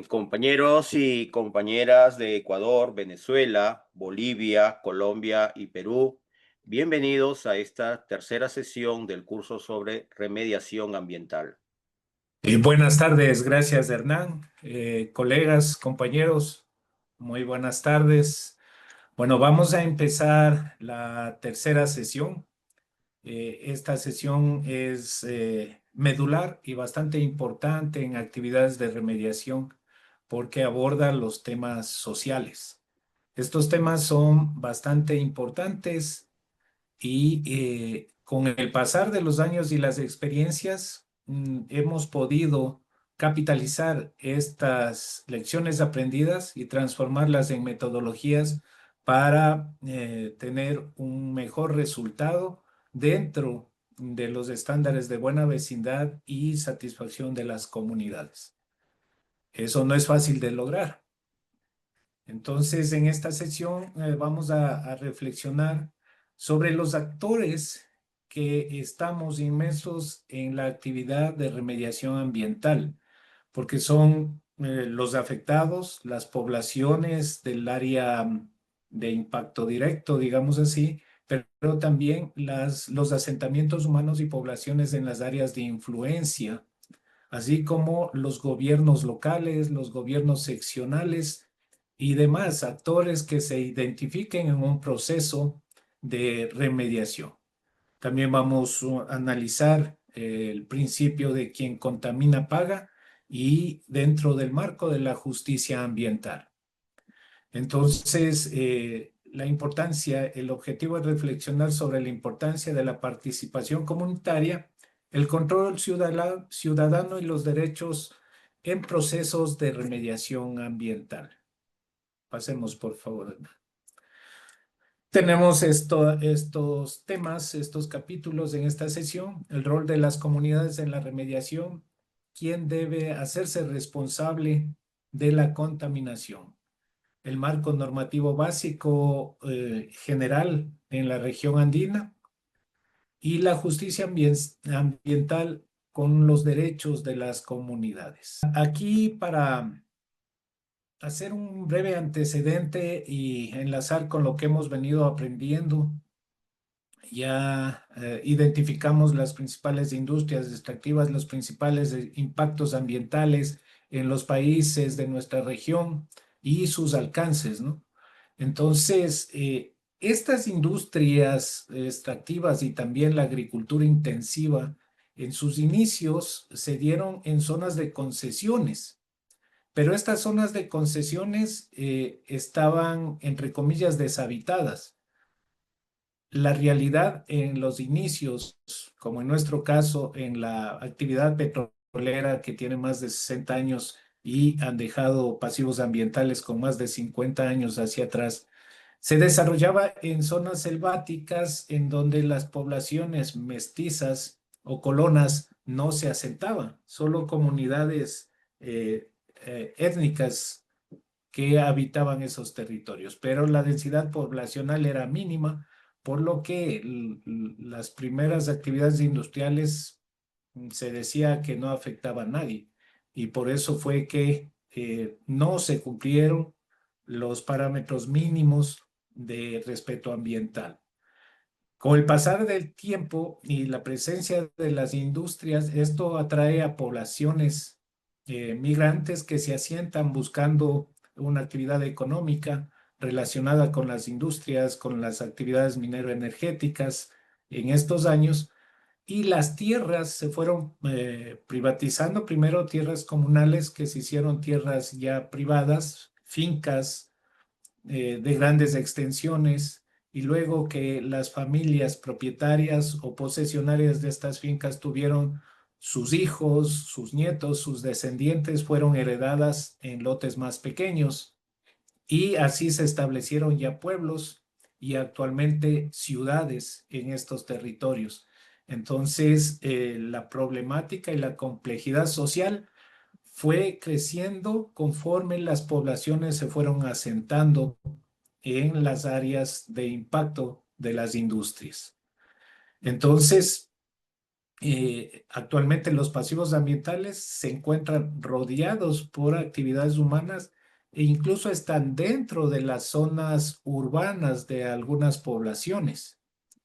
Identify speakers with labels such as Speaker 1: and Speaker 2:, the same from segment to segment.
Speaker 1: Compañeros y compañeras de Ecuador, Venezuela, Bolivia, Colombia y Perú, bienvenidos a esta tercera sesión del curso sobre remediación ambiental.
Speaker 2: Buenas tardes, gracias Hernán. Colegas, compañeros, muy buenas tardes. Bueno, vamos a empezar la tercera sesión. Esta sesión es medular y bastante importante en actividades de remediación porque aborda los temas sociales. Estos temas son bastante importantes y con el pasar de los años y las experiencias, hemos podido capitalizar estas lecciones aprendidas y transformarlas en metodologías para tener un mejor resultado dentro de los estándares de buena vecindad y satisfacción de las comunidades. Eso no es fácil de lograr. Entonces, en esta sesión vamos a reflexionar sobre los actores que estamos inmersos en la actividad de remediación ambiental, porque son los afectados, las poblaciones del área de impacto directo, digamos así, pero también los asentamientos humanos y poblaciones en las áreas de influencia, así como los gobiernos locales, los gobiernos seccionales y demás actores que se identifiquen en un proceso de remediación. También vamos a analizar el principio de quien contamina paga y dentro del marco de la justicia ambiental. Entonces, la importancia, el objetivo es reflexionar sobre la importancia de la participación comunitaria, el control ciudadano y los derechos en procesos de remediación ambiental. Pasemos, por favor. Tenemos estos temas, estos capítulos en esta sesión, el rol de las comunidades en la remediación, quién debe hacerse responsable de la contaminación, el marco normativo básico general en la región andina y la justicia ambiental con los derechos de las comunidades. Aquí para hacer un breve antecedente y enlazar con lo que hemos venido aprendiendo, ya identificamos las principales industrias extractivas, los principales impactos ambientales en los países de nuestra región y sus alcances, ¿no? Entonces, estas industrias extractivas y también la agricultura intensiva, en sus inicios se dieron en zonas de concesiones, pero estas zonas de concesiones estaban, entre comillas, deshabitadas. La realidad en los inicios, como en nuestro caso, en la actividad petrolera que tiene más de 60 años y han dejado pasivos ambientales con más de 50 años hacia atrás, se desarrollaba en zonas selváticas en donde las poblaciones mestizas o colonas no se asentaban, solo comunidades étnicas que habitaban esos territorios, pero la densidad poblacional era mínima, por lo que las primeras actividades industriales se decía que no afectaba a nadie, y por eso fue que no se cumplieron los parámetros mínimos de respeto ambiental. Con el pasar del tiempo y la presencia de las industrias, esto atrae a poblaciones migrantes que se asientan buscando una actividad económica relacionada con las industrias, con las actividades minero-energéticas en estos años, y las tierras se fueron privatizando, primero tierras comunales que se hicieron tierras ya privadas, fincas de grandes extensiones, y luego que las familias propietarias o posesionarias de estas fincas tuvieron sus hijos, sus nietos, sus descendientes, fueron heredadas en lotes más pequeños y así se establecieron ya pueblos y actualmente ciudades en estos territorios. Entonces, la problemática y la complejidad social fue creciendo conforme las poblaciones se fueron asentando en las áreas de impacto de las industrias. Entonces, Actualmente los pasivos ambientales se encuentran rodeados por actividades humanas e incluso están dentro de las zonas urbanas de algunas poblaciones.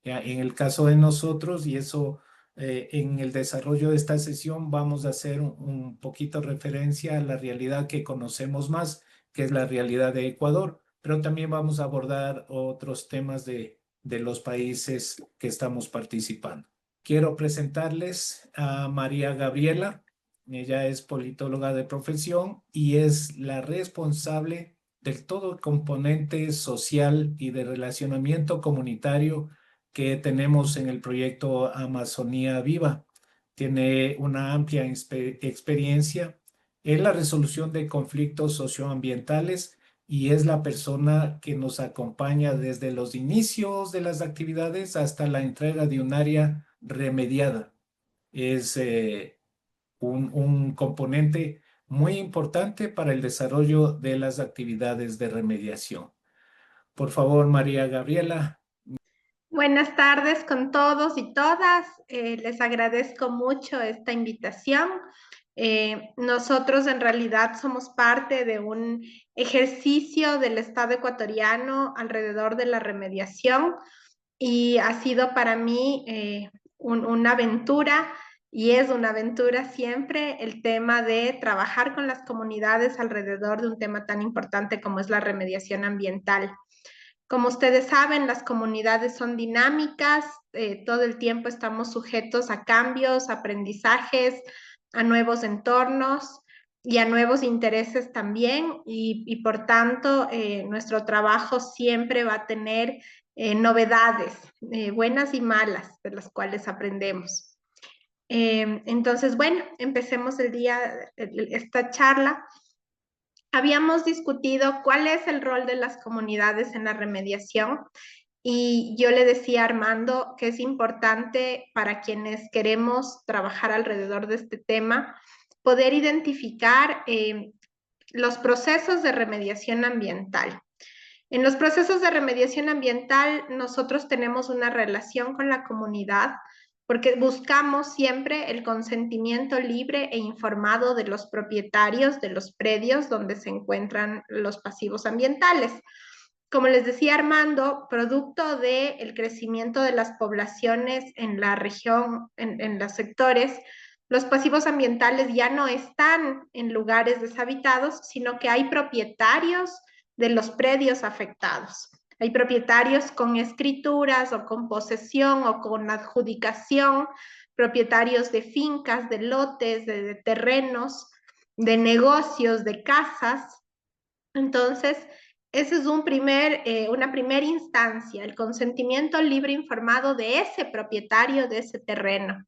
Speaker 2: Ya, en el caso de nosotros, y eso en el desarrollo de esta sesión vamos a hacer un poquito referencia a la realidad que conocemos más, que es la realidad de Ecuador, pero también vamos a abordar otros temas de los países que estamos participando. Quiero presentarles a María Gabriela. Ella es politóloga de profesión y es la responsable del todo el componente social y de relacionamiento comunitario que tenemos en el proyecto Amazonía Viva. Tiene una amplia experiencia en la resolución de conflictos socioambientales y es la persona que nos acompaña desde los inicios de las actividades hasta la entrega de un área remediada. Es un componente muy importante para el desarrollo de las actividades de remediación. Por favor, María Gabriela.
Speaker 3: Buenas tardes con todos y todas. Les agradezco mucho esta invitación. Nosotros en realidad somos parte de un ejercicio del Estado ecuatoriano alrededor de la remediación y ha sido para mí una aventura y es una aventura siempre el tema de trabajar con las comunidades alrededor de un tema tan importante como es la remediación ambiental. Como ustedes saben, las comunidades son dinámicas, todo el tiempo estamos sujetos a cambios, aprendizajes, a nuevos entornos y a nuevos intereses también, y por tanto nuestro trabajo siempre va a tener novedades, buenas y malas, de las cuales aprendemos. Entonces, bueno, empecemos esta charla. Habíamos discutido cuál es el rol de las comunidades en la remediación y yo le decía a Armando que es importante para quienes queremos trabajar alrededor de este tema poder identificar los procesos de remediación ambiental. En los procesos de remediación ambiental nosotros tenemos una relación con la comunidad porque buscamos siempre el consentimiento libre e informado de los propietarios de los predios donde se encuentran los pasivos ambientales. Como les decía Armando, producto del crecimiento de las poblaciones en la región, en los sectores, los pasivos ambientales ya no están en lugares deshabitados, sino que hay propietarios de los predios afectados. Hay propietarios con escrituras o con posesión o con adjudicación, propietarios de fincas, de lotes, de terrenos, de negocios, de casas. Entonces, esa es una primera instancia, el consentimiento libre informado de ese propietario de ese terreno.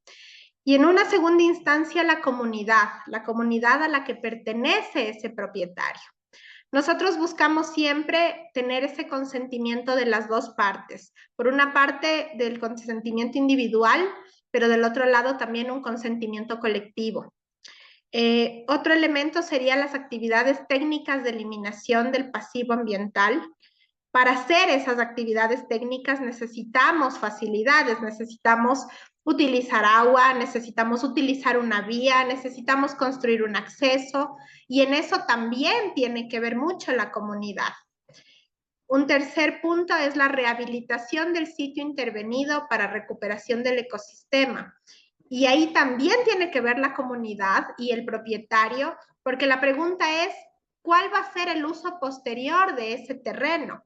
Speaker 3: Y en una segunda instancia, la comunidad a la que pertenece ese propietario. Nosotros buscamos siempre tener ese consentimiento de las dos partes. Por una parte, del consentimiento individual, pero del otro lado también un consentimiento colectivo. Otro elemento sería las actividades técnicas de eliminación del pasivo ambiental. Para hacer esas actividades técnicas necesitamos facilidades, necesitamos utilizar agua, necesitamos utilizar una vía, necesitamos construir un acceso y en eso también tiene que ver mucho la comunidad. Un tercer punto es la rehabilitación del sitio intervenido para recuperación del ecosistema. Y ahí también tiene que ver la comunidad y el propietario, porque la pregunta es, ¿cuál va a ser el uso posterior de ese terreno?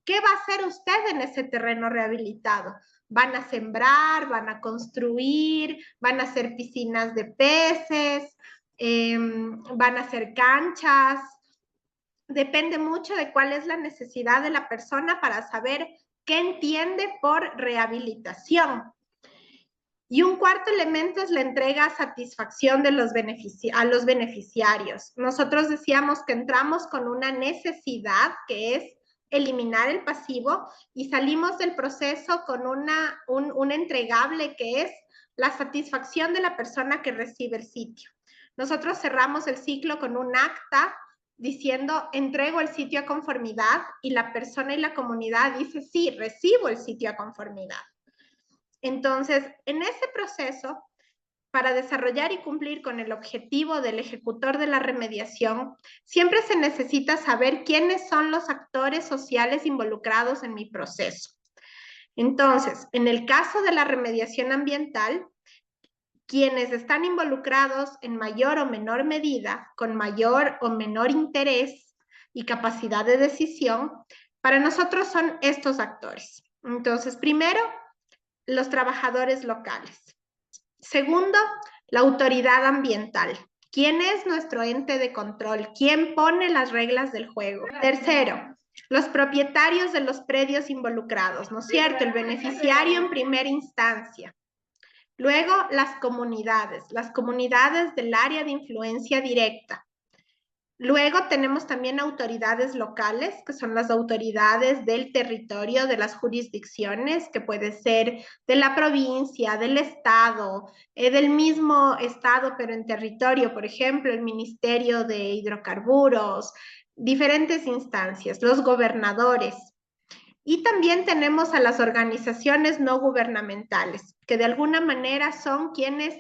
Speaker 3: ¿Qué va a hacer usted en ese terreno rehabilitado? ¿Van a sembrar? ¿Van a construir? ¿Van a hacer piscinas de peces? ¿Van a hacer canchas? Depende mucho de cuál es la necesidad de la persona para saber qué entiende por rehabilitación. Y un cuarto elemento es la entrega a satisfacción de a los beneficiarios. Nosotros decíamos que entramos con una necesidad que es eliminar el pasivo y salimos del proceso con un entregable que es la satisfacción de la persona que recibe el sitio. Nosotros cerramos el ciclo con un acta diciendo entrego el sitio a conformidad y la persona y la comunidad dice sí, recibo el sitio a conformidad. Entonces, en ese proceso para desarrollar y cumplir con el objetivo del ejecutor de la remediación, siempre se necesita saber quiénes son los actores sociales involucrados en mi proceso. Entonces, en el caso de la remediación ambiental, quienes están involucrados en mayor o menor medida, con mayor o menor interés y capacidad de decisión, para nosotros son estos actores. Entonces, primero, los trabajadores locales. Segundo, la autoridad ambiental. ¿Quién es nuestro ente de control? ¿Quién pone las reglas del juego? Tercero, los propietarios de los predios involucrados, ¿no es cierto? El beneficiario en primera instancia. Luego, las comunidades del área de influencia directa. Luego tenemos también autoridades locales, que son las autoridades del territorio, de las jurisdicciones, que puede ser de la provincia, del estado, del mismo estado, pero en territorio, por ejemplo, el Ministerio de Hidrocarburos, diferentes instancias, los gobernadores. Y también tenemos a las organizaciones no gubernamentales, que de alguna manera son quienes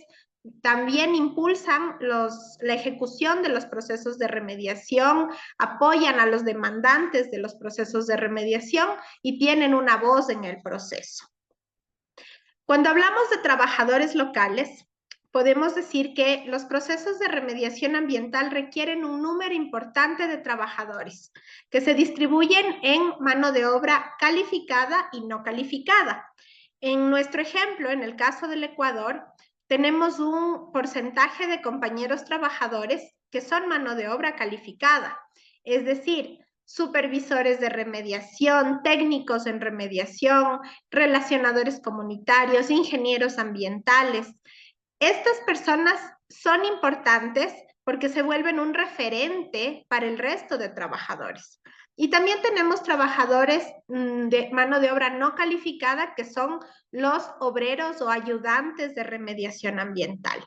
Speaker 3: también impulsan la ejecución de los procesos de remediación, apoyan a los demandantes de los procesos de remediación y tienen una voz en el proceso. Cuando hablamos de trabajadores locales, podemos decir que los procesos de remediación ambiental requieren un número importante de trabajadores que se distribuyen en mano de obra calificada y no calificada. En nuestro ejemplo, en el caso del Ecuador, tenemos un porcentaje de compañeros trabajadores que son mano de obra calificada, es decir, supervisores de remediación, técnicos en remediación, relacionadores comunitarios, ingenieros ambientales. Estas personas son importantes porque se vuelven un referente para el resto de trabajadores. Y también tenemos trabajadores de mano de obra no calificada, que son los obreros o ayudantes de remediación ambiental.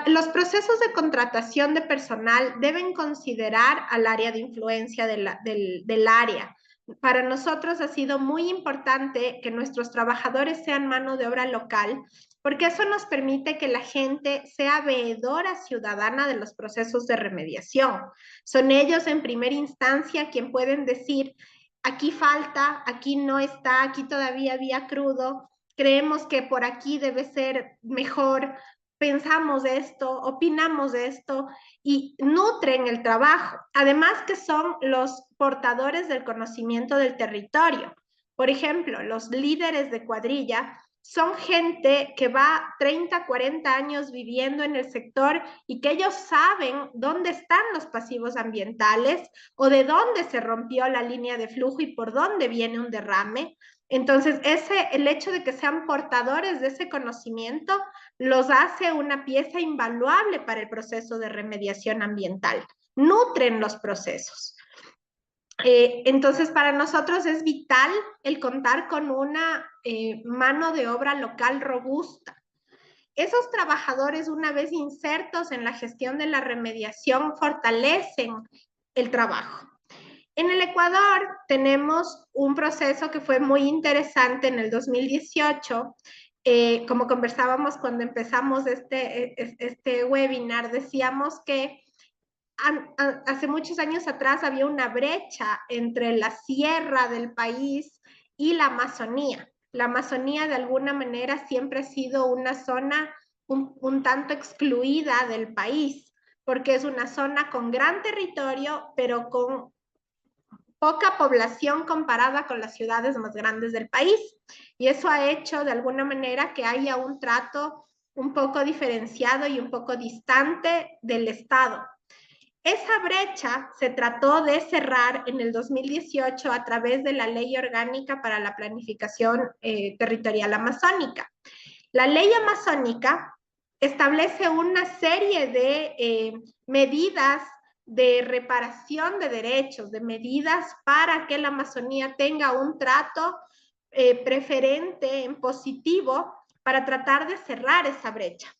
Speaker 3: Los procesos de contratación de personal deben considerar al área de influencia del área. Para nosotros ha sido muy importante que nuestros trabajadores sean mano de obra local, porque eso nos permite que la gente sea veedora ciudadana de los procesos de remediación. Son ellos en primera instancia quien pueden decir, aquí falta, aquí no está, aquí todavía había crudo, creemos que por aquí debe ser mejor, pensamos esto, opinamos esto y nutren el trabajo. Además que son los portadores del conocimiento del territorio. Por ejemplo, los líderes de cuadrilla son gente que va 30, 40 años viviendo en el sector y que ellos saben dónde están los pasivos ambientales o de dónde se rompió la línea de flujo y por dónde viene un derrame. Entonces, el hecho de que sean portadores de ese conocimiento los hace una pieza invaluable para el proceso de remediación ambiental. Nutren los procesos. Entonces, para nosotros es vital el contar con una mano de obra local robusta. Esos trabajadores, una vez insertos en la gestión de la remediación, fortalecen el trabajo. En el Ecuador tenemos un proceso que fue muy interesante en el 2018. Como conversábamos cuando empezamos este webinar, decíamos que hace muchos años atrás había una brecha entre la sierra del país y la Amazonía. La Amazonía de alguna manera siempre ha sido una zona un tanto excluida del país, porque es una zona con gran territorio, pero con poca población comparada con las ciudades más grandes del país. Y eso ha hecho de alguna manera que haya un trato un poco diferenciado y un poco distante del Estado. Esa brecha se trató de cerrar en el 2018 a través de la Ley Orgánica para la Planificación Territorial Amazónica. La Ley Amazónica establece una serie de medidas de reparación de derechos, de medidas para que la Amazonía tenga un trato preferente en positivo para tratar de cerrar esa brecha.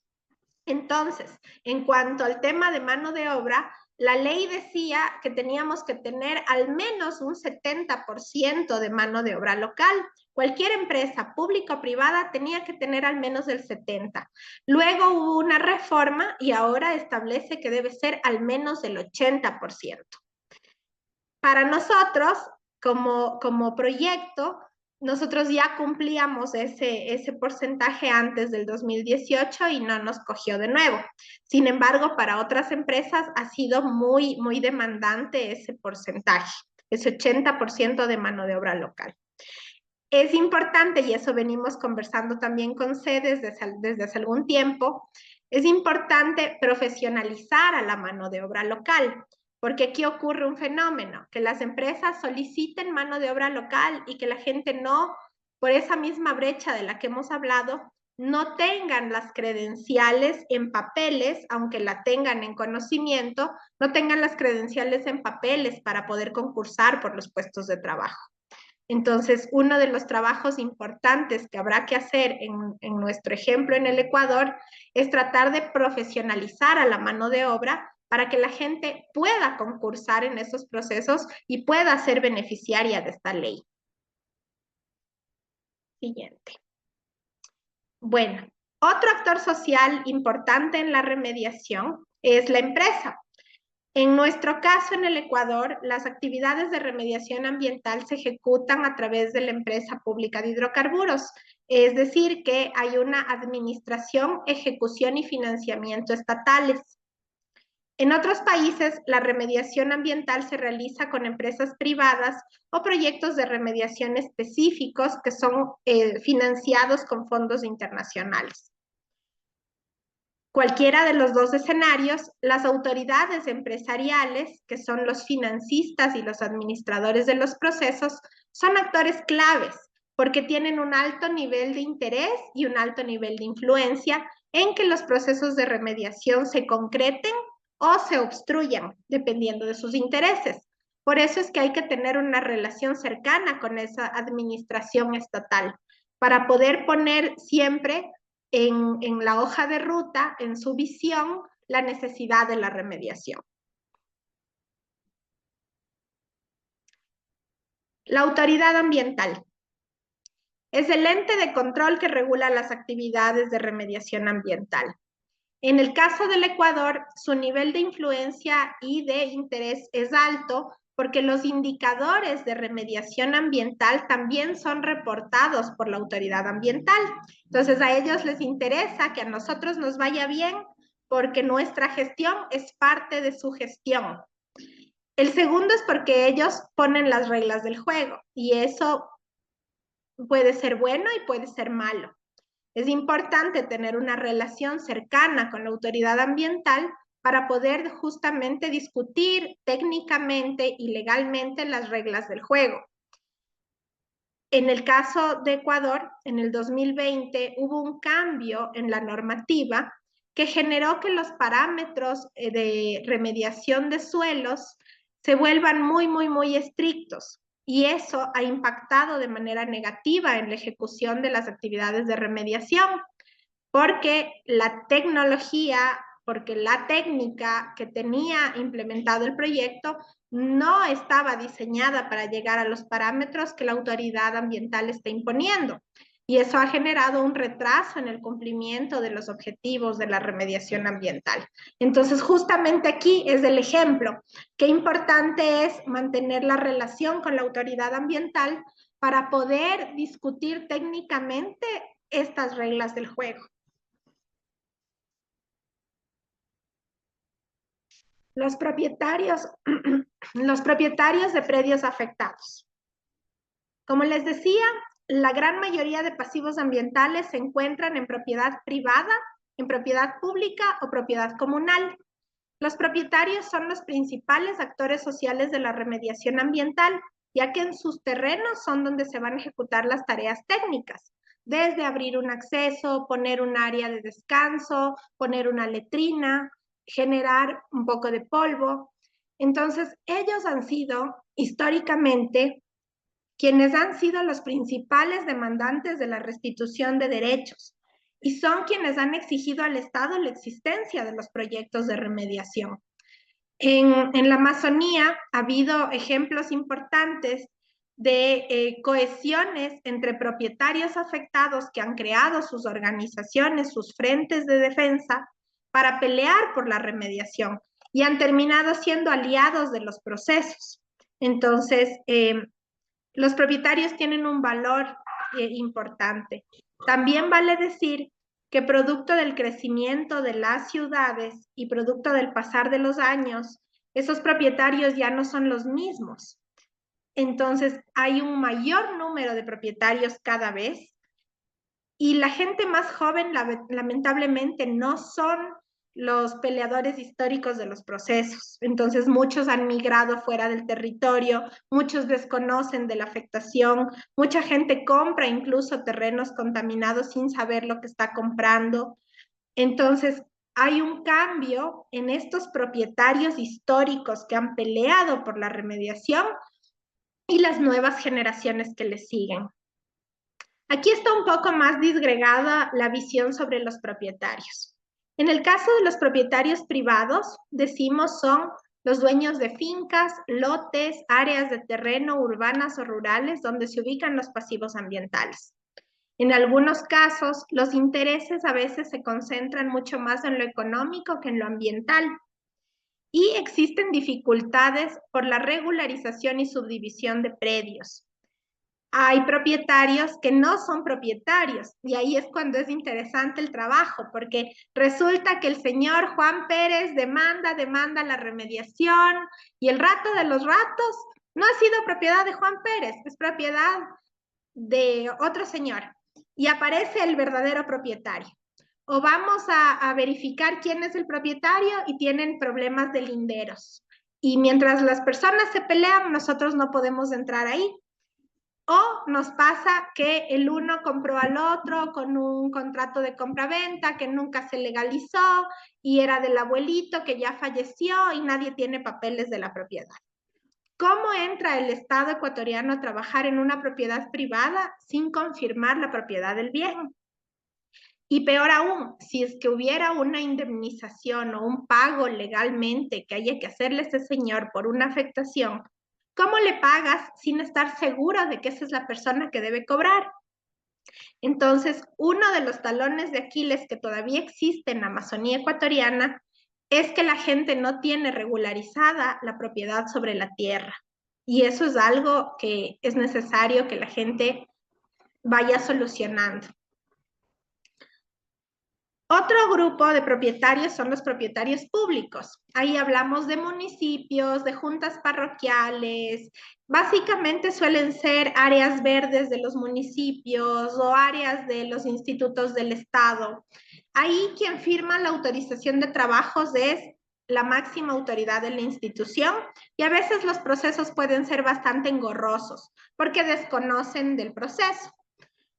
Speaker 3: Entonces, en cuanto al tema de mano de obra, la ley decía que teníamos que tener al menos un 70% de mano de obra local. Cualquier empresa, pública o privada, tenía que tener al menos el 70%. Luego hubo una reforma y ahora establece que debe ser al menos el 80%. Para nosotros, como proyecto, nosotros ya cumplíamos ese porcentaje antes del 2018 y no nos cogió de nuevo. Sin embargo, para otras empresas ha sido muy, muy demandante ese porcentaje, ese 80% de mano de obra local. Es importante, y eso venimos conversando también con sedes desde hace algún tiempo, es importante profesionalizar a la mano de obra local. Porque aquí ocurre un fenómeno, que las empresas soliciten mano de obra local y que la gente no, por esa misma brecha de la que hemos hablado, no tengan las credenciales en papeles, aunque la tengan en conocimiento, no tengan las credenciales en papeles para poder concursar por los puestos de trabajo. Entonces, uno de los trabajos importantes que habrá que hacer en nuestro ejemplo en el Ecuador es tratar de profesionalizar a la mano de obra para que la gente pueda concursar en esos procesos y pueda ser beneficiaria de esta ley. Siguiente. Bueno, otro actor social importante en la remediación es la empresa. En nuestro caso, en el Ecuador, las actividades de remediación ambiental se ejecutan a través de la empresa pública de hidrocarburos, es decir, que hay una administración, ejecución y financiamiento estatales. En otros países, la remediación ambiental se realiza con empresas privadas o proyectos de remediación específicos que son financiados con fondos internacionales. Cualquiera de los dos escenarios, las autoridades empresariales, que son los financistas y los administradores de los procesos, son actores claves porque tienen un alto nivel de interés y un alto nivel de influencia en que los procesos de remediación se concreten o se obstruyan, dependiendo de sus intereses. Por eso es que hay que tener una relación cercana con esa administración estatal para poder poner siempre en la hoja de ruta, en su visión, la necesidad de la remediación. La autoridad ambiental es el ente de control que regula las actividades de remediación ambiental. En el caso del Ecuador, su nivel de influencia y de interés es alto porque los indicadores de remediación ambiental también son reportados por la autoridad ambiental. Entonces, a ellos les interesa que a nosotros nos vaya bien porque nuestra gestión es parte de su gestión. El segundo es porque ellos ponen las reglas del juego y eso puede ser bueno y puede ser malo. Es importante tener una relación cercana con la autoridad ambiental para poder justamente discutir técnicamente y legalmente las reglas del juego. En el caso de Ecuador, en el 2020 hubo un cambio en la normativa que generó que los parámetros de remediación de suelos se vuelvan muy estrictos. Y eso ha impactado de manera negativa en la ejecución de las actividades de remediación, porque la tecnología, porque la técnica que tenía implementado el proyecto no estaba diseñada para llegar a los parámetros que la autoridad ambiental está imponiendo. Y eso ha generado un retraso en el cumplimiento de los objetivos de la remediación ambiental. Entonces, justamente aquí es el ejemplo. Qué importante es mantener la relación con la autoridad ambiental para poder discutir técnicamente estas reglas del juego. Los propietarios de predios afectados. Como les decía, la gran mayoría de pasivos ambientales se encuentran en propiedad privada, en propiedad pública o propiedad comunal. Los propietarios son los principales actores sociales de la remediación ambiental, ya que en sus terrenos son donde se van a ejecutar las tareas técnicas, desde abrir un acceso, poner un área de descanso, poner una letrina, generar un poco de polvo. Entonces, ellos han sido históricamente quienes han sido los principales demandantes de la restitución de derechos y son quienes han exigido al Estado la existencia de los proyectos de remediación. En la Amazonía ha habido ejemplos importantes de cohesiones entre propietarios afectados que han creado sus organizaciones, sus frentes de defensa para pelear por la remediación y han terminado siendo aliados de los procesos. Entonces, los propietarios tienen un valor importante. También vale decir que producto del crecimiento de las ciudades y producto del pasar de los años, esos propietarios ya no son los mismos. Entonces, hay un mayor número de propietarios cada vez y la gente más joven, lamentablemente, no son los peleadores históricos de los procesos. Entonces, muchos han migrado fuera del territorio, muchos desconocen de la afectación, mucha gente compra incluso terrenos contaminados sin saber lo que está comprando. Entonces, hay un cambio en estos propietarios históricos que han peleado por la remediación y las nuevas generaciones que les siguen. Aquí está un poco más disgregada la visión sobre los propietarios. En el caso de los propietarios privados, decimos son los dueños de fincas, lotes, áreas de terreno urbanas o rurales donde se ubican los pasivos ambientales. En algunos casos, los intereses a veces se concentran mucho más en lo económico que en lo ambiental. Y existen dificultades por la regularización y subdivisión de predios. Hay propietarios que no son propietarios y ahí es cuando es interesante el trabajo, porque resulta que el señor Juan Pérez demanda la remediación y el rato de los ratos no ha sido propiedad de Juan Pérez, es propiedad de otro señor y aparece el verdadero propietario. O vamos a verificar quién es el propietario y tienen problemas de linderos. Y mientras las personas se pelean, nosotros no podemos entrar ahí. O nos pasa que el uno compró al otro con un contrato de compra-venta que nunca se legalizó y era del abuelito que ya falleció y nadie tiene papeles de la propiedad. ¿Cómo entra el Estado ecuatoriano a trabajar en una propiedad privada sin confirmar la propiedad del bien? Y peor aún, si es que hubiera una indemnización o un pago legalmente que haya que hacerle a ese señor por una afectación, ¿cómo le pagas sin estar seguro de que esa es la persona que debe cobrar? Entonces, uno de los talones de Aquiles que todavía existe en la Amazonía ecuatoriana es que la gente no tiene regularizada la propiedad sobre la tierra. Y eso es algo que es necesario que la gente vaya solucionando. Otro grupo de propietarios son los propietarios públicos. Ahí hablamos de municipios, de juntas parroquiales. Básicamente suelen ser áreas verdes de los municipios o áreas de los institutos del Estado. Ahí quien firma la autorización de trabajos es la máxima autoridad de la institución y a veces los procesos pueden ser bastante engorrosos porque desconocen del proceso.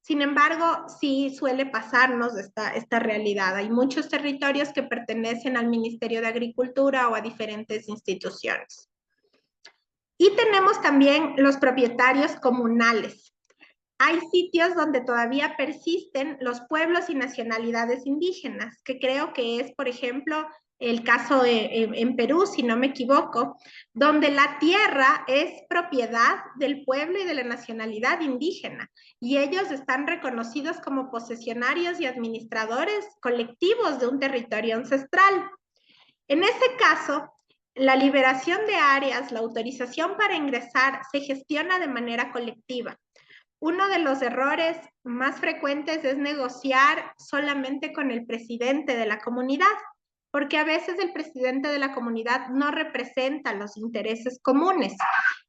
Speaker 3: Sin embargo, sí suele pasarnos esta realidad. Hay muchos territorios que pertenecen al Ministerio de Agricultura o a diferentes instituciones. Y tenemos también los propietarios comunales. Hay sitios donde todavía persisten los pueblos y nacionalidades indígenas, que creo que es, por ejemplo, el caso en Perú, si no me equivoco, donde la tierra es propiedad del pueblo y de la nacionalidad indígena, y ellos están reconocidos como posesionarios y administradores colectivos de un territorio ancestral. En ese caso, la liberación de áreas, la autorización para ingresar, se gestiona de manera colectiva. Uno de los errores más frecuentes es negociar solamente con el presidente de la comunidad, porque a veces el presidente de la comunidad no representa los intereses comunes.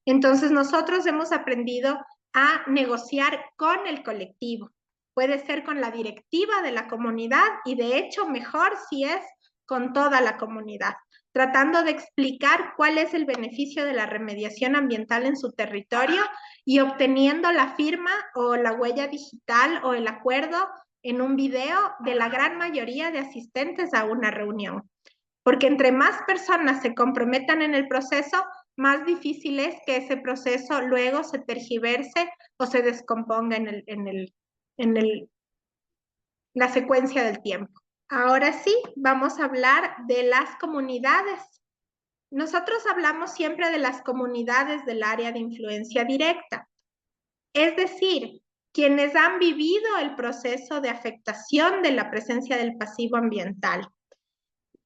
Speaker 3: Entonces nosotros hemos aprendido a negociar con el colectivo. Puede ser con la directiva de la comunidad y de hecho mejor si es con toda la comunidad, tratando de explicar cuál es el beneficio de la remediación ambiental en su territorio y obteniendo la firma o la huella digital o el acuerdo en un video de la gran mayoría de asistentes a una reunión. Porque entre más personas se comprometan en el proceso, más difícil es que ese proceso luego se tergiverse o se descomponga en la secuencia del tiempo. Ahora sí, vamos a hablar de las comunidades. Nosotros hablamos siempre de las comunidades del área de influencia directa, es decir, quienes han vivido el proceso de afectación de la presencia del pasivo ambiental.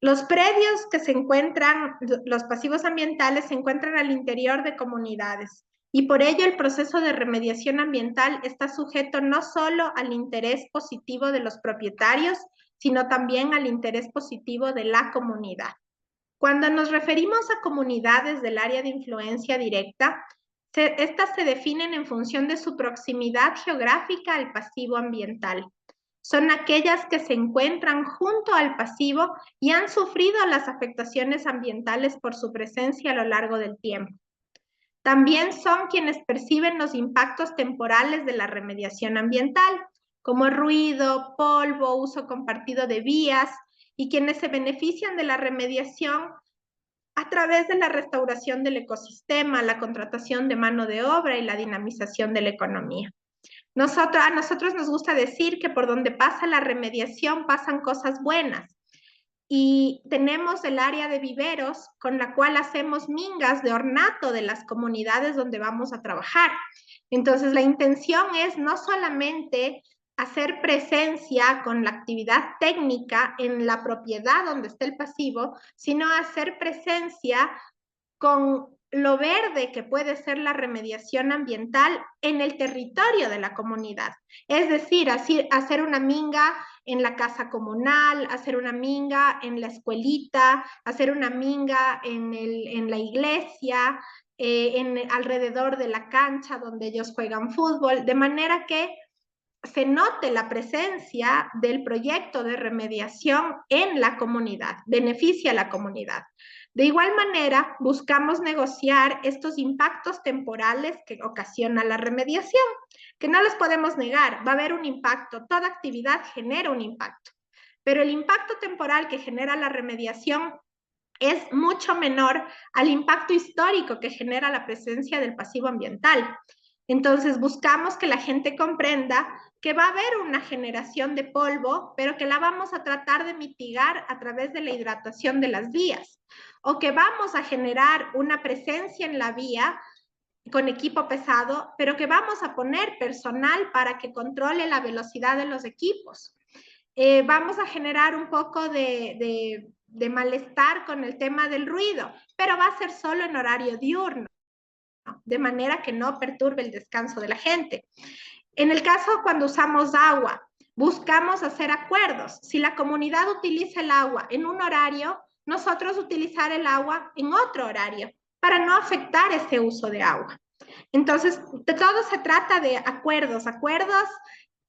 Speaker 3: Los predios que se encuentran, los pasivos ambientales se encuentran al interior de comunidades y por ello el proceso de remediación ambiental está sujeto no solo al interés positivo de los propietarios, sino también al interés positivo de la comunidad. Cuando nos referimos a comunidades del área de influencia directa, estas se definen en función de su proximidad geográfica al pasivo ambiental. Son aquellas que se encuentran junto al pasivo y han sufrido las afectaciones ambientales por su presencia a lo largo del tiempo. También son quienes perciben los impactos temporales de la remediación ambiental, como ruido, polvo, uso compartido de vías, y quienes se benefician de la remediación a través de la restauración del ecosistema, la contratación de mano de obra y la dinamización de la economía. A nosotros nos gusta decir que por donde pasa la remediación pasan cosas buenas. Y tenemos el área de viveros con la cual hacemos mingas de ornato de las comunidades donde vamos a trabajar. Entonces, la intención es no solamente hacer presencia con la actividad técnica en la propiedad donde está el pasivo, sino hacer presencia con lo verde que puede ser la remediación ambiental en el territorio de la comunidad. Es decir, hacer una minga en la casa comunal, hacer una minga en la escuelita, hacer una minga en la iglesia, alrededor de la cancha donde ellos juegan fútbol, de manera que se note la presencia del proyecto de remediación en la comunidad, beneficia a la comunidad. De igual manera, buscamos negociar estos impactos temporales que ocasiona la remediación, que no los podemos negar, va a haber un impacto, toda actividad genera un impacto, pero el impacto temporal que genera la remediación es mucho menor al impacto histórico que genera la presencia del pasivo ambiental. Entonces buscamos que la gente comprenda que va a haber una generación de polvo, pero que la vamos a tratar de mitigar a través de la hidratación de las vías, o que vamos a generar una presencia en la vía con equipo pesado, pero que vamos a poner personal para que controle la velocidad de los equipos. Vamos a generar un poco de malestar con el tema del ruido, pero va a ser solo en horario diurno, de manera que no perturbe el descanso de la gente. En el caso cuando usamos agua, buscamos hacer acuerdos. Si la comunidad utiliza el agua en un horario, nosotros utilizar el agua en otro horario para no afectar ese uso de agua. Entonces, de todo se trata de acuerdos,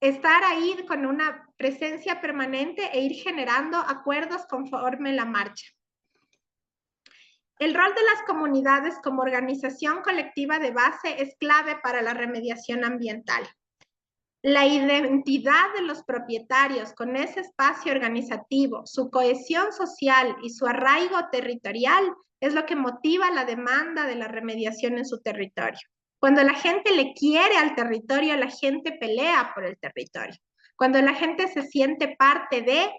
Speaker 3: estar ahí con una presencia permanente e ir generando acuerdos conforme la marcha. El rol de las comunidades como organización colectiva de base es clave para la remediación ambiental. La identidad de los propietarios con ese espacio organizativo, su cohesión social y su arraigo territorial es lo que motiva la demanda de la remediación en su territorio. Cuando la gente le quiere al territorio, la gente pelea por el territorio. Cuando la gente se siente parte de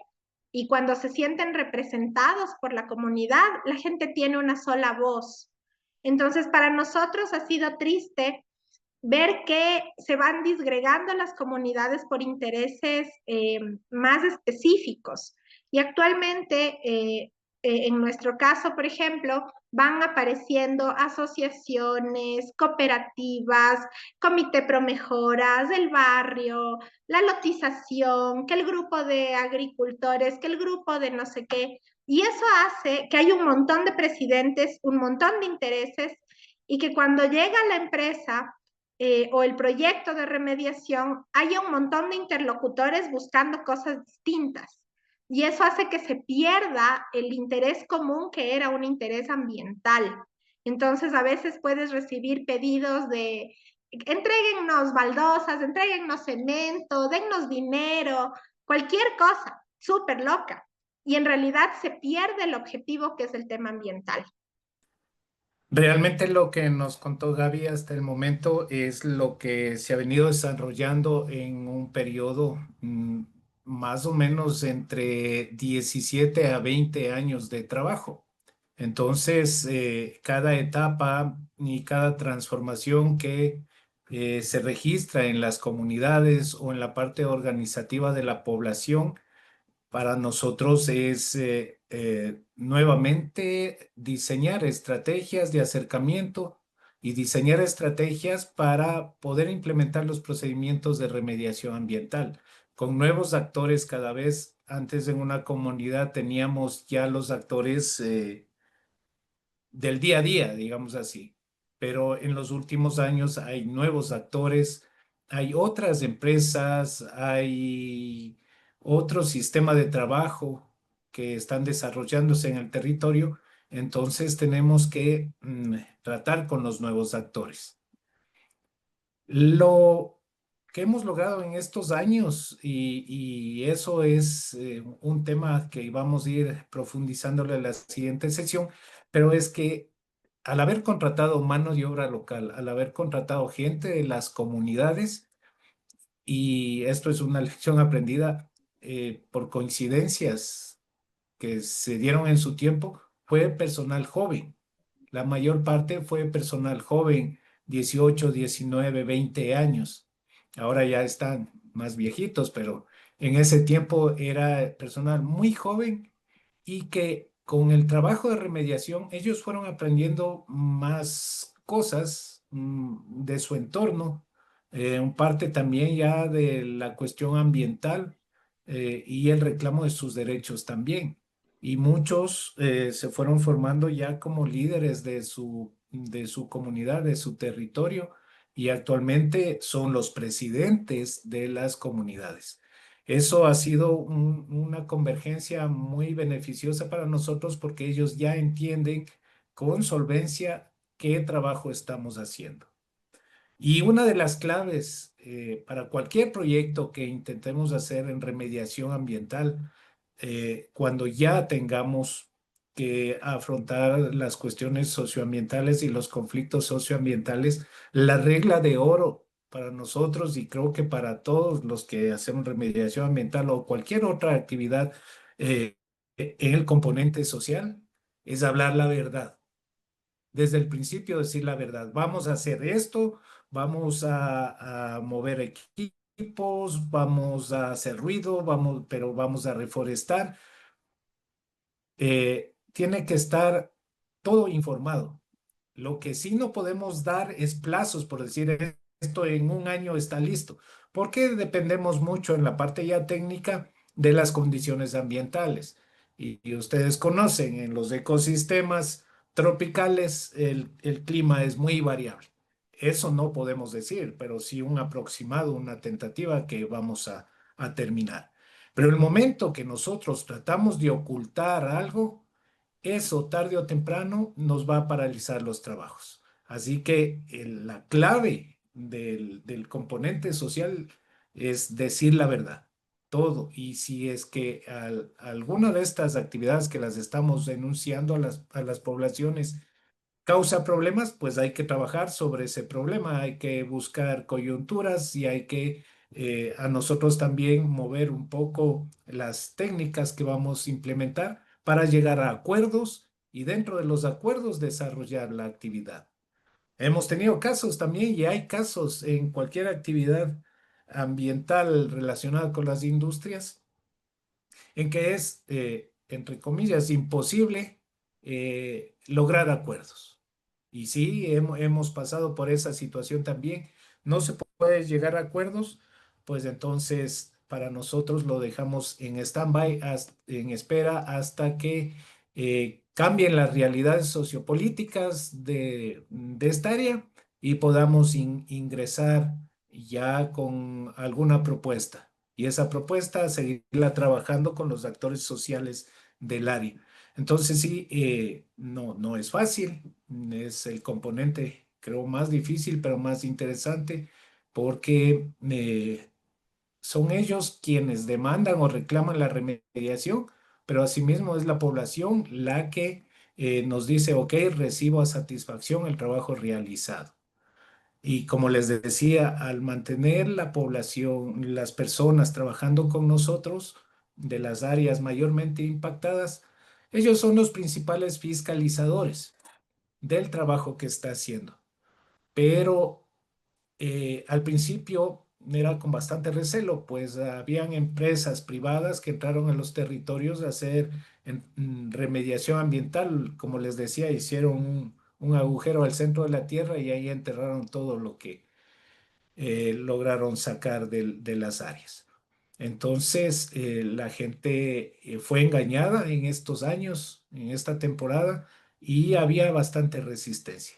Speaker 3: y cuando se sienten representados por la comunidad, la gente tiene una sola voz. Entonces, para nosotros ha sido triste ver que se van disgregando las comunidades por intereses más específicos. Y actualmente, en nuestro caso, por ejemplo, van apareciendo asociaciones, cooperativas, comité pro mejoras del barrio, la lotización, que el grupo de agricultores, que el grupo de no sé qué. Y eso hace que hay un montón de presidentes, un montón de intereses, y que cuando llega la empresa o el proyecto de remediación, haya un montón de interlocutores buscando cosas distintas. Y eso hace que se pierda el interés común que era un interés ambiental. Entonces, a veces puedes recibir pedidos de, entréguennos baldosas, entréguennos cemento, dennos dinero, cualquier cosa, súper loca. Y en realidad se pierde el objetivo que es el tema ambiental.
Speaker 2: Realmente lo que nos contó Gaby hasta el momento es lo que se ha venido desarrollando en un periodo más o menos entre 17 a 20 años de trabajo. Entonces, cada etapa y cada transformación que se registra en las comunidades o en la parte organizativa de la población, para nosotros es nuevamente diseñar estrategias de acercamiento y diseñar estrategias para poder implementar los procedimientos de remediación ambiental con nuevos actores cada vez. Antes en una comunidad teníamos ya los actores del día a día, digamos así. Pero en los últimos años hay nuevos actores, hay otras empresas, hay otro sistema de trabajo que están desarrollándose en el territorio. Entonces tenemos que tratar con los nuevos actores. Lo que hemos logrado en estos años, y eso es un tema que vamos a ir profundizándole en la siguiente sesión, pero es que al haber contratado mano de obra local, al haber contratado gente de las comunidades, y esto es una lección aprendida por coincidencias que se dieron en su tiempo, fue personal joven. La mayor parte fue personal joven, 18, 19, 20 años. Ahora ya están más viejitos, pero en ese tiempo era personal muy joven y que con el trabajo de remediación ellos fueron aprendiendo más cosas de su entorno, en parte también ya de la cuestión ambiental y el reclamo de sus derechos también. Y muchos se fueron formando ya como líderes de su comunidad, de su territorio, y actualmente son los presidentes de las comunidades. Eso ha sido una convergencia muy beneficiosa para nosotros porque ellos ya entienden con solvencia qué trabajo estamos haciendo. Y una de las claves para cualquier proyecto que intentemos hacer en remediación ambiental, cuando ya tengamos que afrontar las cuestiones socioambientales y los conflictos socioambientales, la regla de oro para nosotros y creo que para todos los que hacemos remediación ambiental o cualquier otra actividad en el componente social es hablar la verdad. Desde el principio decir la verdad. Vamos a hacer esto, vamos a mover equipos, vamos a hacer ruido, pero vamos a reforestar. Tiene que estar todo informado. Lo que sí no podemos dar es plazos, por decir esto en un año está listo, porque dependemos mucho en la parte ya técnica de las condiciones ambientales. Y ustedes conocen, en los ecosistemas tropicales el clima es muy variable. Eso no podemos decir, pero sí un aproximado, una tentativa que vamos a terminar. Pero el momento que nosotros tratamos de ocultar algo, eso tarde o temprano nos va a paralizar los trabajos. Así que la clave del componente social es decir la verdad, todo. Y si es que alguna de estas actividades que las estamos denunciando a las poblaciones causa problemas, pues hay que trabajar sobre ese problema, hay que buscar coyunturas y hay que a nosotros también mover un poco las técnicas que vamos a implementar para llegar a acuerdos y dentro de los acuerdos desarrollar la actividad. Hemos tenido casos también y hay casos en cualquier actividad ambiental relacionada con las industrias en que es, entre comillas, imposible lograr acuerdos. Y sí, hemos pasado por esa situación también. No se puede llegar a acuerdos, pues entonces para nosotros lo dejamos en stand-by, en espera hasta que cambien las realidades sociopolíticas de esta área y podamos ingresar ya con alguna propuesta. Y esa propuesta seguirla trabajando con los actores sociales del área. Entonces sí, no es fácil, es el componente creo más difícil, pero más interesante, porque son ellos quienes demandan o reclaman la remediación, pero asimismo es la población la que nos dice, ok, recibo a satisfacción el trabajo realizado. Y como les decía, al mantener la población, las personas trabajando con nosotros de las áreas mayormente impactadas, Ellos son los principales fiscalizadores del trabajo que está haciendo. Pero al principio era con bastante recelo, pues habían empresas privadas que entraron a los territorios a hacer remediación ambiental. Como les decía, hicieron un agujero al centro de la tierra y ahí enterraron todo lo que lograron sacar de las áreas. Entonces, la gente fue engañada en estos años, en esta temporada, y había bastante resistencia.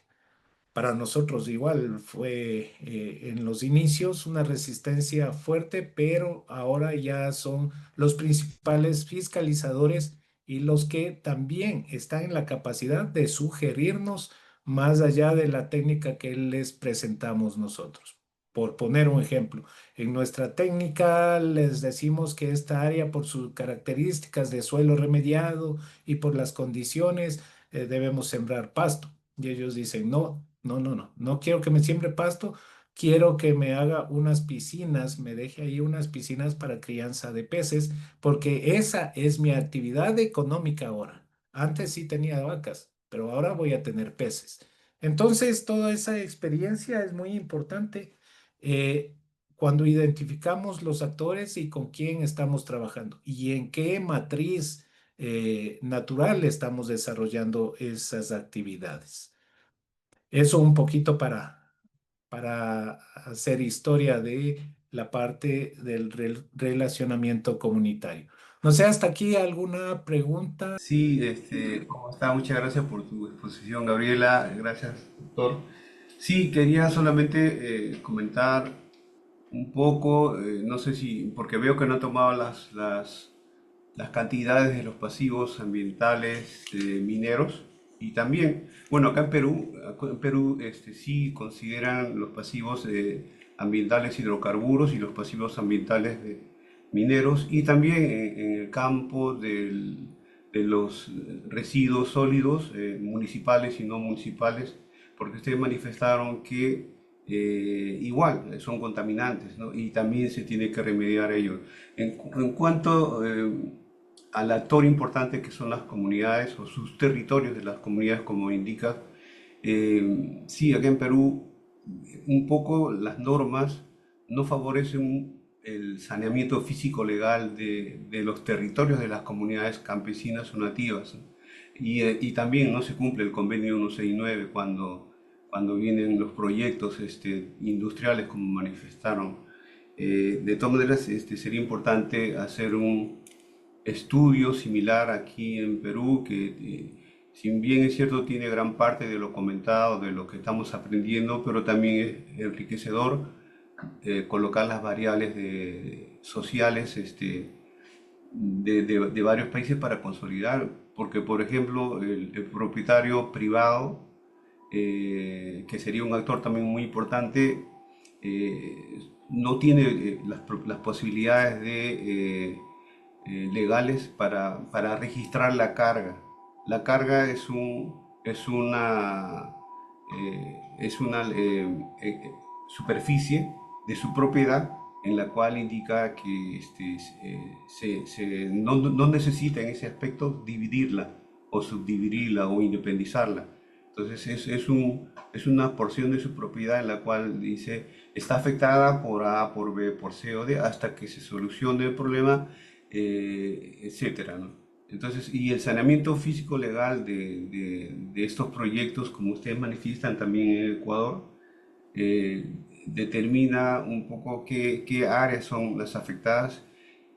Speaker 2: Para nosotros igual fue en los inicios una resistencia fuerte, pero ahora ya son los principales fiscalizadores y los que también están en la capacidad de sugerirnos más allá de la técnica que les presentamos nosotros. Por poner un ejemplo, en nuestra técnica les decimos que esta área por sus características de suelo remediado y por las condiciones debemos sembrar pasto. Y ellos dicen, no, no, no, no, no quiero que me siembre pasto, quiero que me haga unas piscinas, me deje ahí unas piscinas para crianza de peces, porque esa es mi actividad económica ahora. Antes sí tenía vacas, pero ahora voy a tener peces. Entonces, toda esa experiencia es muy importante eh, cuando identificamos los actores y con quién estamos trabajando y en qué matriz natural estamos desarrollando esas actividades. Eso un poquito para hacer historia de la parte del relacionamiento comunitario. No sé, hasta aquí alguna pregunta.
Speaker 4: Sí, ¿cómo está? Muchas gracias por tu exposición, Gabriela. Gracias, doctor. Sí, quería solamente comentar un poco, no sé si, porque veo que no tomaba las cantidades de los pasivos ambientales mineros y también, bueno, acá en Perú sí consideran los pasivos ambientales hidrocarburos y los pasivos ambientales mineros y también en el campo de los residuos sólidos municipales y no municipales, porque ustedes manifestaron que igual son contaminantes, ¿no? Y también se tiene que remediar ellos. En cuanto al actor importante que son las comunidades o sus territorios de las comunidades, como indica, sí, acá en Perú un poco las normas no favorecen el saneamiento físico legal de los territorios de las comunidades campesinas o nativas, ¿no? Y también no se cumple el convenio 169 cuando vienen los proyectos industriales como manifestaron. De todas maneras, sería importante hacer un estudio similar aquí en Perú que, si bien es cierto, tiene gran parte de lo comentado, de lo que estamos aprendiendo, pero también es enriquecedor colocar las variables sociales de varios países para consolidar, porque por ejemplo el propietario privado, que sería un actor también muy importante, no tiene las posibilidades legales para registrar la carga. La carga es una superficie de su propiedad en la cual indica que no necesita en ese aspecto dividirla o subdividirla o independizarla. Entonces es una porción de su propiedad en la cual dice está afectada por A, por B, por C o D hasta que se solucione el problema, etcétera, ¿no? Entonces, y el saneamiento físico legal de estos proyectos, como ustedes manifiestan también en Ecuador, eh, determina un poco qué áreas son las afectadas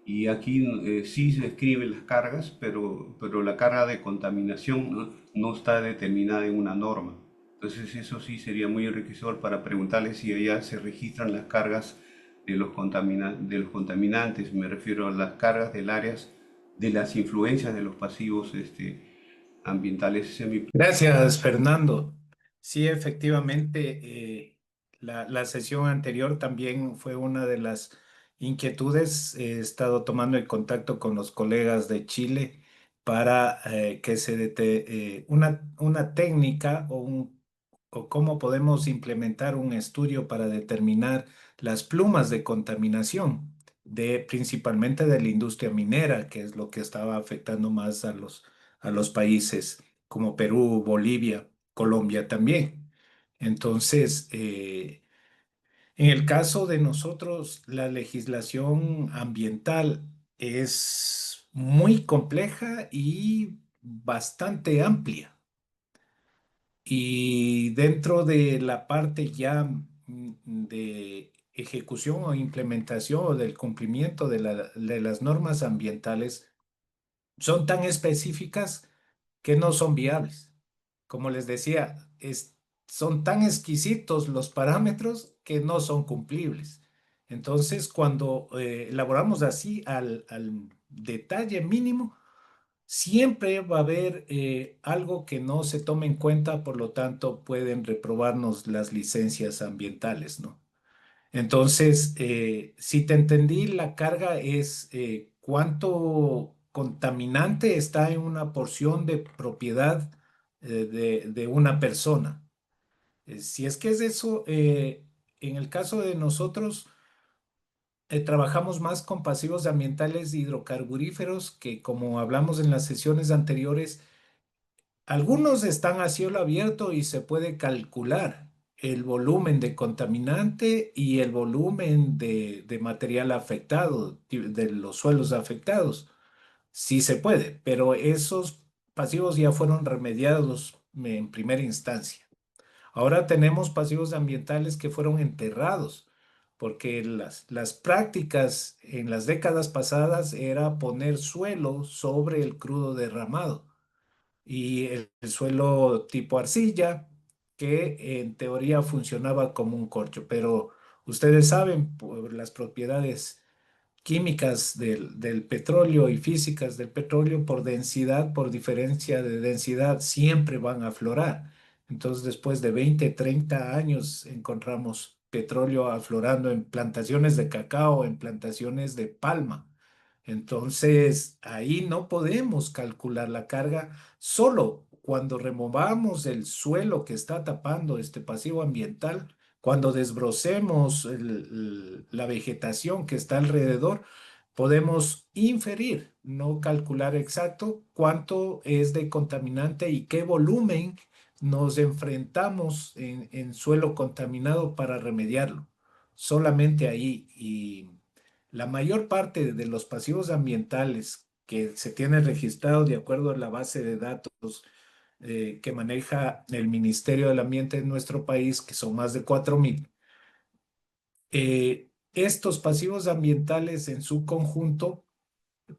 Speaker 4: y aquí sí se describen las cargas, pero la carga de contaminación no está determinada en una norma. Entonces eso sí sería muy enriquecedor para preguntarles si allá se registran las cargas de los contaminantes, me refiero a las cargas del áreas de las influencias de los pasivos ambientales semi.
Speaker 2: Gracias, Fernando. Sí, efectivamente, la sesión anterior también fue una de las inquietudes. He estado tomando el contacto con los colegas de Chile para que una técnica o cómo podemos implementar un estudio para determinar las plumas de contaminación principalmente de la industria minera, que es lo que estaba afectando más a los países como Perú, Bolivia, Colombia también. Entonces, en el caso de nosotros, la legislación ambiental es muy compleja y bastante amplia. Y dentro de la parte ya de ejecución o implementación o del cumplimiento de las normas ambientales, son tan específicas que no son viables. Como les decía, son tan exquisitos los parámetros que no son cumplibles. Entonces, cuando elaboramos así al detalle mínimo, siempre va a haber algo que no se tome en cuenta, por lo tanto pueden reprobarnos las licencias ambientales, ¿no? Entonces, si te entendí, la carga es cuánto contaminante está en una porción de propiedad de una persona. Si es que es eso, en el caso de nosotros, trabajamos más con pasivos ambientales hidrocarburíferos que, como hablamos en las sesiones anteriores, algunos están a cielo abierto y se puede calcular el volumen de contaminante y el volumen de material afectado, de los suelos afectados. Sí se puede, pero esos pasivos ya fueron remediados en primera instancia. Ahora tenemos pasivos ambientales que fueron enterrados, porque las prácticas en las décadas pasadas era poner suelo sobre el crudo derramado y el suelo tipo arcilla, que en teoría funcionaba como un corcho, pero ustedes saben por las propiedades químicas del petróleo y físicas del petróleo, por densidad, por diferencia de densidad, siempre van a aflorar. Entonces, después de 20, 30 años, encontramos petróleo aflorando en plantaciones de cacao, en plantaciones de palma. Entonces, ahí no podemos calcular la carga solo cuando removamos el suelo que está tapando este pasivo ambiental, cuando desbrocemos la vegetación que está alrededor, podemos inferir, no calcular exacto cuánto es de contaminante y qué volumen nos enfrentamos en suelo contaminado para remediarlo. Solamente ahí. Y la mayor parte de los pasivos ambientales que se tienen registrados de acuerdo a la base de datos que maneja el Ministerio del Ambiente en nuestro país, que son más de 4.000, estos pasivos ambientales en su conjunto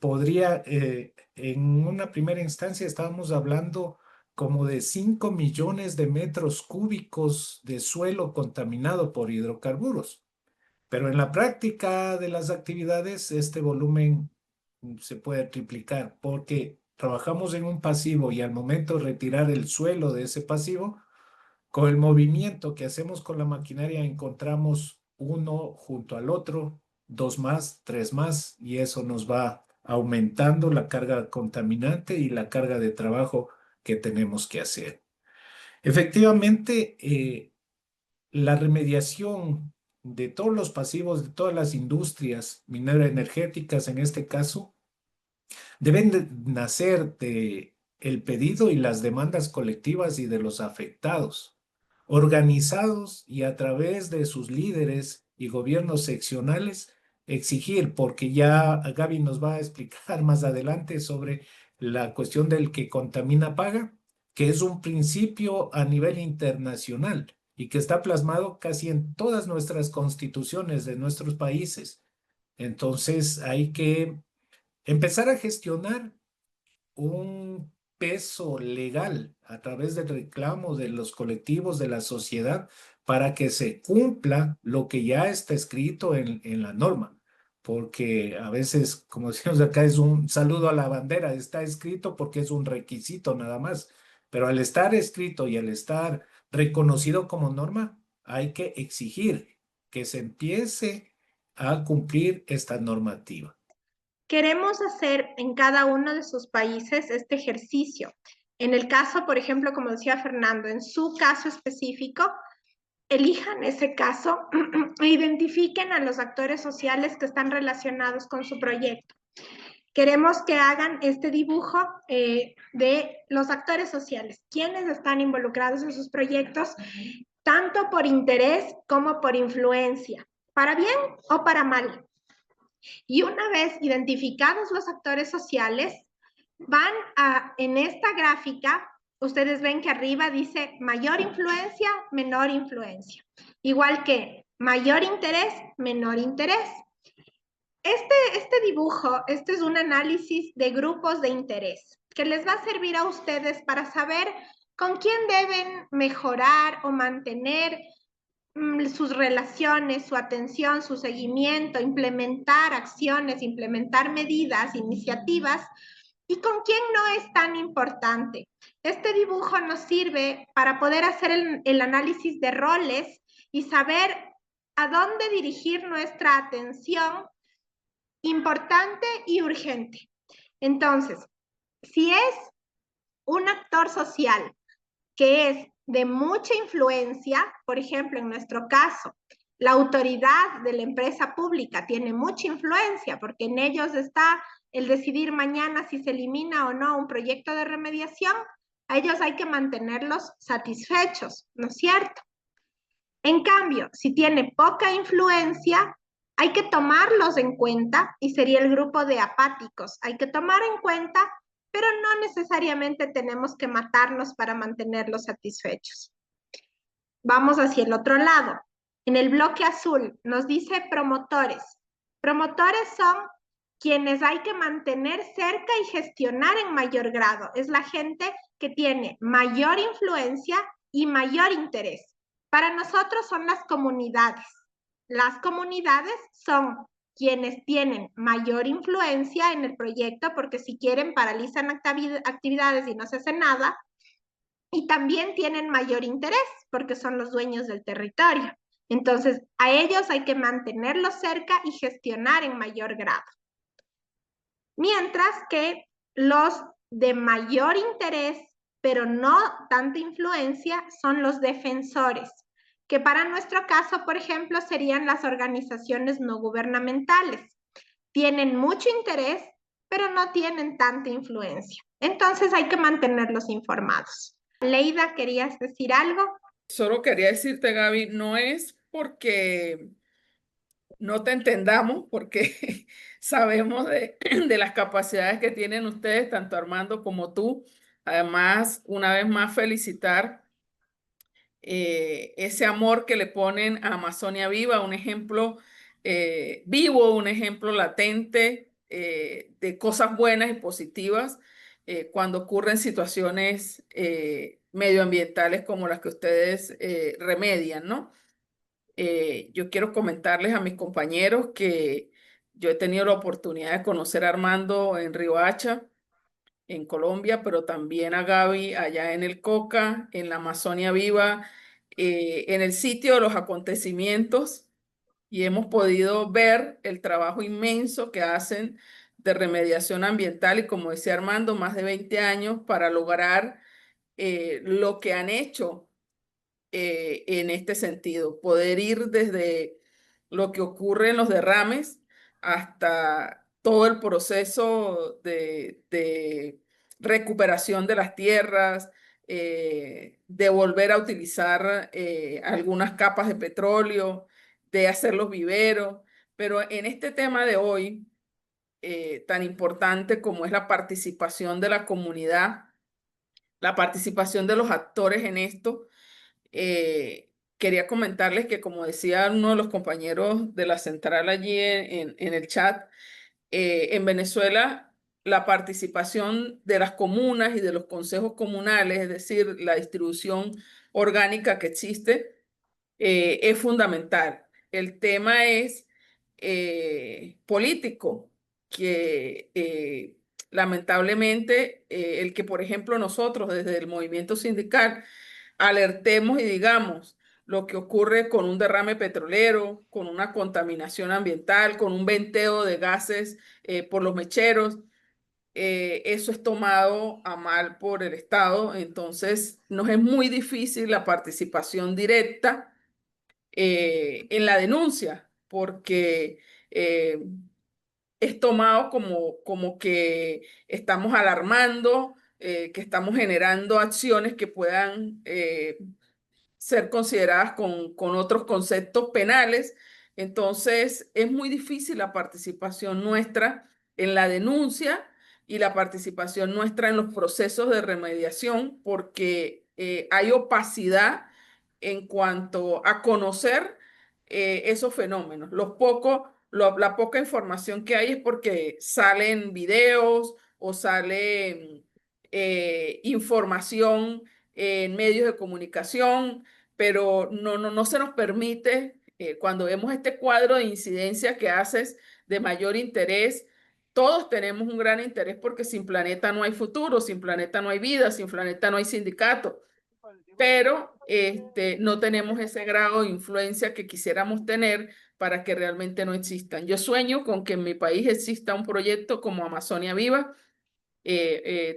Speaker 2: podría, en una primera instancia estábamos hablando como de 5 millones de metros cúbicos de suelo contaminado por hidrocarburos. Pero en la práctica de las actividades, este volumen se puede triplicar porque trabajamos en un pasivo y al momento de retirar el suelo de ese pasivo, con el movimiento que hacemos con la maquinaria, encontramos uno junto al otro, dos más, tres más, y eso nos va aumentando la carga contaminante y la carga de trabajo que tenemos que hacer. Efectivamente, la remediación de todos los pasivos de todas las industrias minero-energéticas, en este caso, deben de nacer de el pedido y las demandas colectivas y de los afectados, organizados y a través de sus líderes y gobiernos seccionales, exigir, porque ya Gaby nos va a explicar más adelante sobre la cuestión del que contamina paga, que es un principio a nivel internacional y que está plasmado casi en todas nuestras constituciones de nuestros países. Entonces hay que empezar a gestionar un peso legal a través del reclamo de los colectivos de la sociedad para que se cumpla lo que ya está escrito en la norma. Porque a veces, como decimos acá, es un saludo a la bandera, está escrito porque es un requisito nada más. Pero al estar escrito y al estar reconocido como norma, hay que exigir que se empiece a cumplir esta normativa.
Speaker 3: Queremos hacer en cada uno de sus países este ejercicio. En el caso, por ejemplo, como decía Fernando, en su caso específico, elijan ese caso e identifiquen a los actores sociales que están relacionados con su proyecto. queremos que hagan este dibujo de los actores sociales, quienes están involucrados en sus proyectos, tanto por interés como por influencia, para bien o para mal. Y una vez identificados los actores sociales, van a, en esta gráfica, ustedes ven que arriba dice mayor influencia, menor influencia. Igual que mayor interés, menor interés. Este dibujo, este es un análisis de grupos de interés que les va a servir a ustedes para saber con quién deben mejorar o mantener sus relaciones, su atención, su seguimiento, implementar acciones, implementar medidas, iniciativas, y con quién no es tan importante. Este dibujo nos sirve para poder hacer el análisis de roles y saber a dónde dirigir nuestra atención importante y urgente. Entonces, si es un actor social que es de mucha influencia, por ejemplo, en nuestro caso, la autoridad de la empresa pública tiene mucha influencia porque en ellos está el decidir mañana si se elimina o no un proyecto de remediación. A ellos hay que mantenerlos satisfechos, ¿no es cierto? En cambio, si tiene poca influencia, hay que tomarlos en cuenta y sería el grupo de apáticos. Hay que tomar en cuenta, pero no necesariamente tenemos que matarnos para mantenerlos satisfechos. Vamos hacia el otro lado. En el bloque azul nos dice promotores. Promotores son quienes hay que mantener cerca y gestionar en mayor grado. Es la gente que tiene mayor influencia y mayor interés. Para nosotros son las comunidades. Las comunidades son quienes tienen mayor influencia en el proyecto porque si quieren paralizan actividades y no se hace nada, y también tienen mayor interés porque son los dueños del territorio. Entonces, a ellos hay que mantenerlos cerca y gestionar en mayor grado. Mientras que los de mayor interés, pero no tanta influencia, son los defensores, que para nuestro caso, por ejemplo, serían las organizaciones no gubernamentales. Tienen mucho interés, pero no tienen tanta influencia. Entonces hay que mantenerlos informados. Leida, ¿querías decir algo?
Speaker 5: Solo quería decirte, Gaby, no es porque no te entendamos, porque sabemos de las capacidades que tienen ustedes, tanto Armando como tú. Además, una vez más, felicitar ese amor que le ponen a Amazonia Viva, un ejemplo vivo, un ejemplo latente de cosas buenas y positivas cuando ocurren situaciones medioambientales como las que ustedes remedian, ¿no? Yo quiero comentarles a mis compañeros que yo he tenido la oportunidad de conocer a Armando en Riohacha, en Colombia, pero también a Gaby allá en el Coca, en la Amazonia Viva, en el sitio de los acontecimientos, y hemos podido ver el trabajo inmenso que hacen de remediación ambiental y, como decía Armando, más de 20 años para lograr lo que han hecho en este sentido, poder ir desde lo que ocurre en los derrames hasta todo el proceso de recuperación de las tierras, de volver a utilizar algunas capas de petróleo, de hacer los viveros. Pero en este tema de hoy, tan importante como es la participación de la comunidad, la participación de los actores en esto, quería comentarles que, como decía uno de los compañeros de la central allí en el chat, en Venezuela la participación de las comunas y de los consejos comunales, es decir, la distribución orgánica que existe, es fundamental. El tema es político, que lamentablemente el que, por ejemplo, nosotros desde el movimiento sindical alertemos y digamos lo que ocurre con un derrame petrolero, con una contaminación ambiental, con un venteo de gases por los mecheros, eso es tomado a mal por el Estado. Entonces nos es muy difícil la participación directa en la denuncia, porque es tomado como que estamos alarmando, que estamos generando acciones que puedan ser consideradas con otros conceptos penales. Entonces, es muy difícil la participación nuestra en la denuncia y la participación nuestra en los procesos de remediación porque hay opacidad en cuanto a conocer esos fenómenos. La poca información que hay es porque salen videos o sale información en medios de comunicación, pero no se nos permite, cuando vemos este cuadro de incidencia que haces de mayor interés, todos tenemos un gran interés porque sin planeta no hay futuro, sin planeta no hay vida, sin planeta no hay sindicato, pero no tenemos ese grado de influencia que quisiéramos tener para que realmente no existan. Yo sueño con que en mi país exista un proyecto como Amazonia Viva.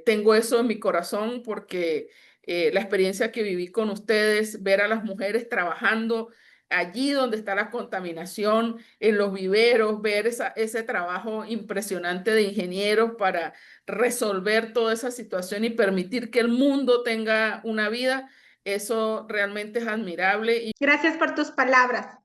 Speaker 5: Tengo eso en mi corazón porque la experiencia que viví con ustedes, ver a las mujeres trabajando allí donde está la contaminación, en los viveros, ver ese trabajo impresionante de ingenieros para resolver toda esa situación y permitir que el mundo tenga una vida, eso realmente es admirable.
Speaker 3: Gracias por tus palabras.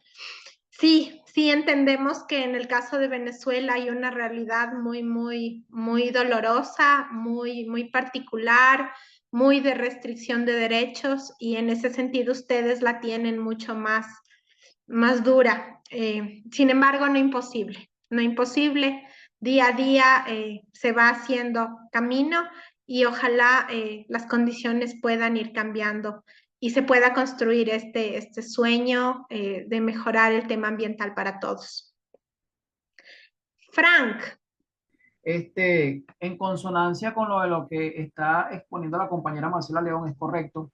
Speaker 3: Sí, sí entendemos que en el caso de Venezuela hay una realidad muy dolorosa, muy particular, muy de restricción de derechos y en ese sentido ustedes la tienen mucho más dura. Sin embargo, no imposible, no imposible. Día a día se va haciendo camino y ojalá las condiciones puedan ir cambiando y se pueda construir este sueño de mejorar el tema ambiental para todos. Frank.
Speaker 6: En consonancia con lo que está exponiendo la compañera Marcela León, es correcto,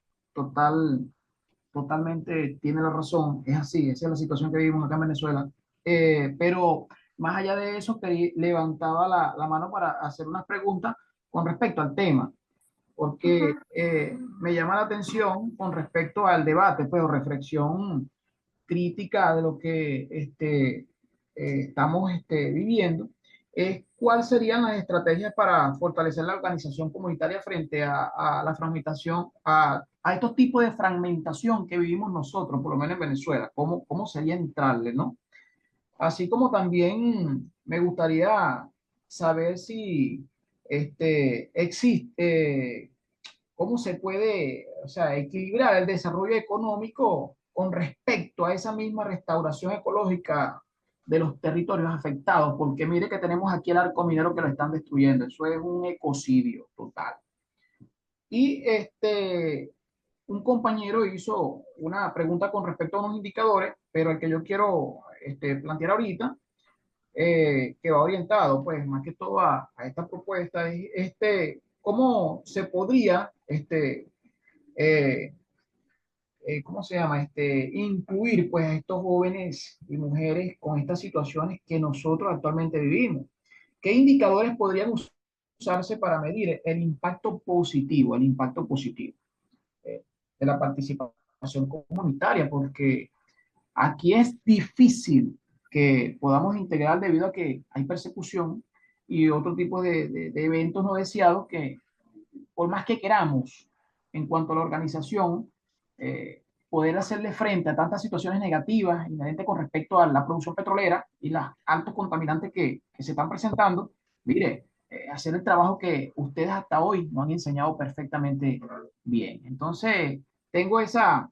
Speaker 6: totalmente tiene la razón, es así, esa es la situación que vivimos acá en Venezuela. Pero más allá de eso, levantaba la mano para hacer unas preguntas con respecto al tema, porque me llama la atención con respecto al debate, pues, o reflexión crítica de lo que estamos viviendo, es cuáles serían las estrategias para fortalecer la organización comunitaria frente a la fragmentación, a estos tipos de fragmentación que vivimos nosotros, por lo menos en Venezuela, cómo sería entrarle, ¿no? Así como también me gustaría saber si existe, cómo se puede, o sea, equilibrar el desarrollo económico con respecto a esa misma restauración ecológica de los territorios afectados, porque mire que tenemos aquí el arco minero que lo están destruyendo, eso es un ecocidio total. Y un compañero hizo una pregunta con respecto a unos indicadores, pero el que yo quiero plantear ahorita, que va orientado, pues, más que todo a esta propuesta, es cómo se podría, ¿cómo se llama? Incluir, pues, a estos jóvenes y mujeres con estas situaciones que nosotros actualmente vivimos. ¿Qué indicadores podrían usarse para medir el impacto positivo, de la participación comunitaria? Porque aquí es difícil que podamos integrar debido a que hay persecución y otro tipo de eventos no deseados que, por más que queramos, en cuanto a la organización, poder hacerle frente a tantas situaciones negativas inherentes con respecto a la producción petrolera y los altos contaminantes que se están presentando, mire, hacer el trabajo que ustedes hasta hoy no han enseñado perfectamente bien. Entonces, tengo esa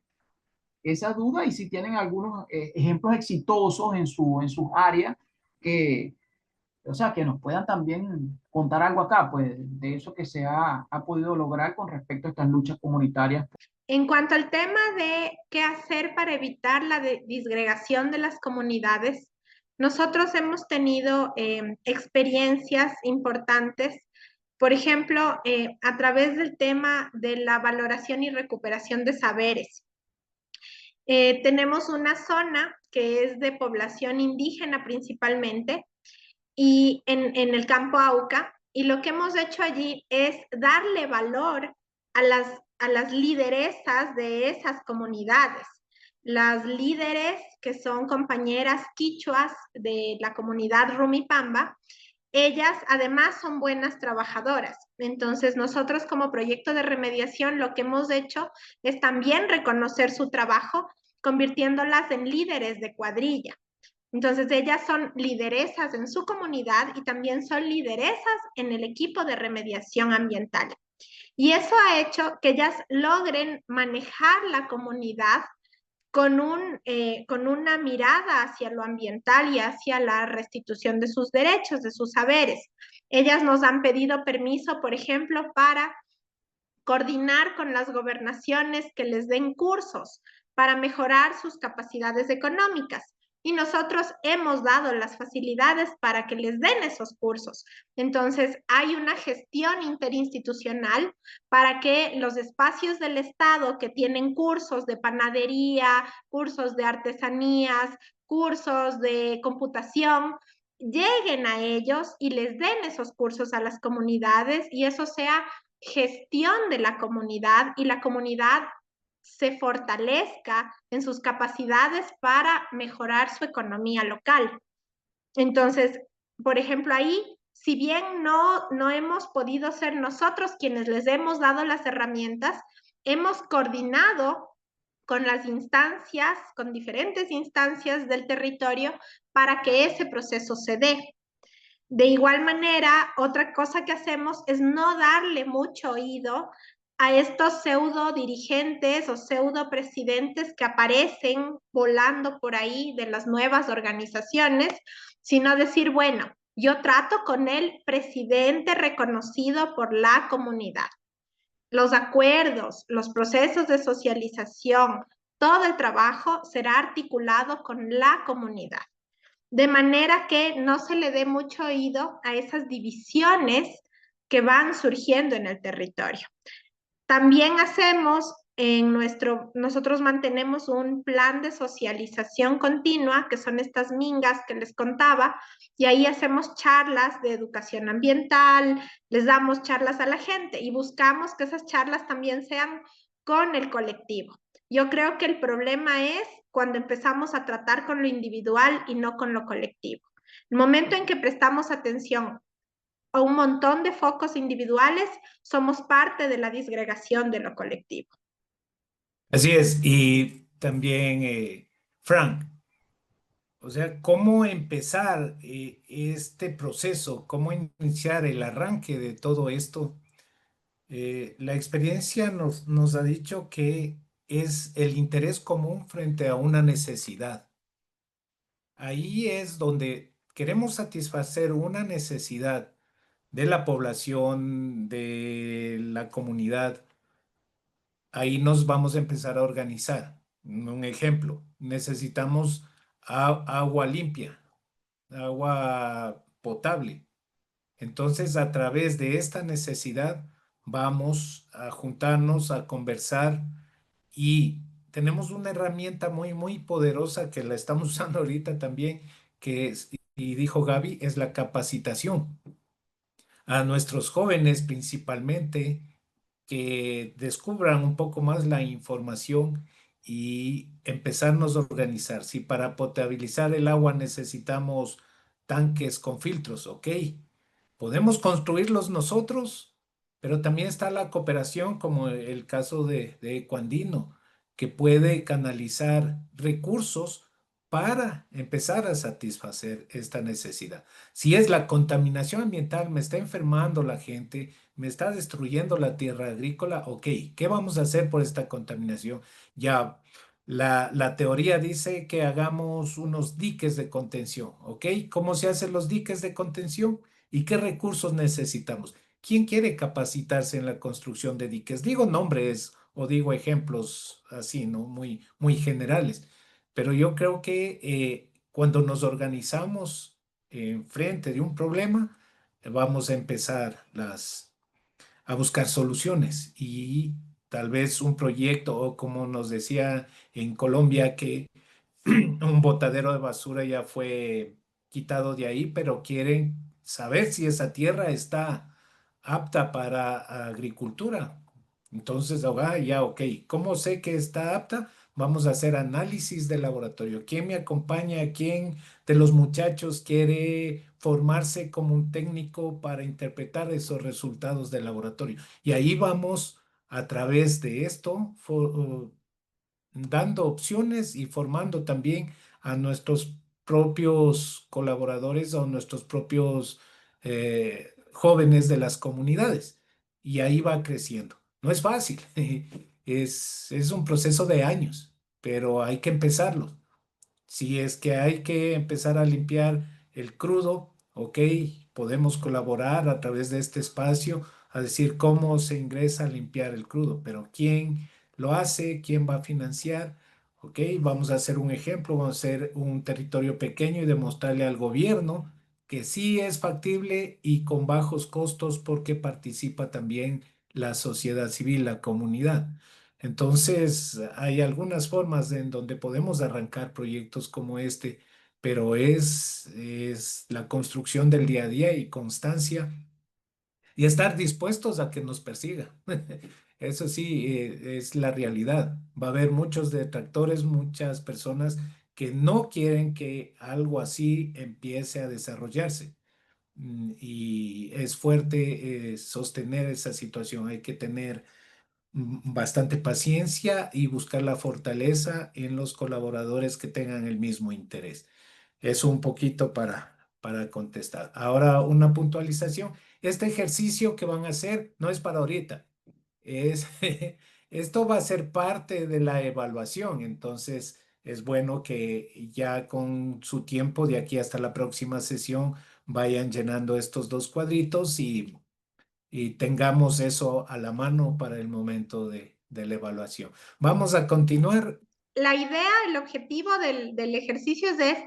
Speaker 6: duda y si tienen algunos ejemplos exitosos en sus áreas que, o sea, que nos puedan también contar algo acá, pues, de eso que se ha podido lograr con respecto a estas luchas comunitarias.
Speaker 3: En cuanto al tema de qué hacer para evitar la disgregación de las comunidades, nosotros hemos tenido experiencias importantes, por ejemplo, a través del tema de la valoración y recuperación de saberes. Tenemos una zona que es de población indígena principalmente, y en el campo Auca, y lo que hemos hecho allí es darle valor a las lideresas de esas comunidades. Las líderes, que son compañeras quichuas de la comunidad Rumipamba, ellas además son buenas trabajadoras. Entonces, nosotros como proyecto de remediación lo que hemos hecho es también reconocer su trabajo, convirtiéndolas en líderes de cuadrilla. Entonces, ellas son lideresas en su comunidad y también son lideresas en el equipo de remediación ambiental. Y eso ha hecho que ellas logren manejar la comunidad con una mirada hacia lo ambiental y hacia la restitución de sus derechos, de sus saberes. Ellas nos han pedido permiso, por ejemplo, para coordinar con las gobernaciones que les den cursos para mejorar sus capacidades económicas. Y nosotros hemos dado las facilidades para que les den esos cursos. Entonces, hay una gestión interinstitucional para que los espacios del Estado que tienen cursos de panadería, cursos de artesanías, cursos de computación, lleguen a ellos y les den esos cursos a las comunidades y eso sea gestión de la comunidad y la comunidad se fortalezca en sus capacidades para mejorar su economía local. Entonces, por ejemplo, ahí, si bien no hemos podido ser nosotros quienes les hemos dado las herramientas, hemos coordinado con las instancias, con diferentes instancias del territorio para que ese proceso se dé. De igual manera, otra cosa que hacemos es no darle mucho oído a estos pseudo dirigentes o pseudo presidentes que aparecen volando por ahí de las nuevas organizaciones, sino decir, bueno, yo trato con el presidente reconocido por la comunidad. Los acuerdos, los procesos de socialización, todo el trabajo será articulado con la comunidad de manera que no se le dé mucho oído a esas divisiones que van surgiendo en el territorio. También nosotros mantenemos un plan de socialización continua, que son estas mingas que les contaba, y ahí hacemos charlas de educación ambiental, les damos charlas a la gente y buscamos que esas charlas también sean con el colectivo. Yo creo que el problema es cuando empezamos a tratar con lo individual y no con lo colectivo. El momento en que prestamos atención a un montón de focos individuales, somos parte de la disgregación de lo colectivo.
Speaker 2: Así es, y también, Frank, o sea, ¿cómo empezar este proceso? ¿Cómo iniciar el arranque de todo esto? La experiencia nos ha dicho que es el interés común frente a una necesidad. Ahí es donde queremos satisfacer una necesidad de la población, de la comunidad. Ahí nos vamos a empezar a organizar. Un ejemplo, necesitamos agua limpia, agua potable. Entonces, a través de esta necesidad, vamos a juntarnos, a conversar y tenemos una herramienta muy poderosa que la estamos usando ahorita también, que es, y dijo Gaby, es la capacitación a nuestros jóvenes principalmente que descubran un poco más la información y empezarnos a organizar. Si para potabilizar el agua necesitamos tanques con filtros, ok, podemos construirlos nosotros, pero también está la cooperación, como el caso de Ecuandino, que puede canalizar recursos para empezar a satisfacer esta necesidad. Si es la contaminación ambiental, me está enfermando la gente, me está destruyendo la tierra agrícola, ok, ¿qué vamos a hacer por esta contaminación? Ya, la teoría dice que hagamos unos diques de contención, ok, ¿cómo se hacen los diques de contención? ¿Y qué recursos necesitamos? ¿Quién quiere capacitarse en la construcción de diques? Digo nombres o digo ejemplos así, ¿no? Muy generales. Pero yo creo que cuando nos organizamos en frente de un problema, vamos a empezar a buscar soluciones y tal vez un proyecto o como nos decía en Colombia que un botadero de basura ya fue quitado de ahí, pero quieren saber si esa tierra está apta para agricultura. Entonces, ya, ok, ¿cómo sé que está apta? vamos a hacer análisis de laboratorio. ¿Quién me acompaña? ¿Quién de los muchachos quiere formarse como un técnico para interpretar esos resultados del laboratorio? Y ahí vamos a través de esto dando opciones y formando también a nuestros propios colaboradores o nuestros propios jóvenes de las comunidades. Y ahí va creciendo. No es fácil, es un proceso de años, pero hay que empezarlo. Si es que hay que empezar a limpiar el crudo, ok, podemos colaborar a través de este espacio a decir cómo se ingresa a limpiar el crudo, pero quién lo hace, quién va a financiar, ok, vamos a hacer un ejemplo, vamos a hacer un territorio pequeño y demostrarle al gobierno que sí es factible y con bajos costos porque participa también la sociedad civil, la comunidad. Entonces, hay algunas formas en donde podemos arrancar proyectos como este, pero es la construcción del día a día y constancia y estar dispuestos a que nos persiga. Eso sí, es la realidad. Va a haber muchos detractores, muchas personas que no quieren que algo así empiece a desarrollarse. Y es fuerte sostener esa situación. Hay que tener bastante paciencia y buscar la fortaleza en los colaboradores que tengan el mismo interés. Eso un poquito para contestar. Ahora una puntualización. Este ejercicio que van a hacer no es para ahorita. Es, esto va a ser parte de la evaluación. Entonces es bueno que ya con su tiempo de aquí hasta la próxima sesión vayan llenando estos dos cuadritos y tengamos eso a la mano para el momento de la evaluación. Vamos a continuar.
Speaker 3: La idea, el objetivo del ejercicio es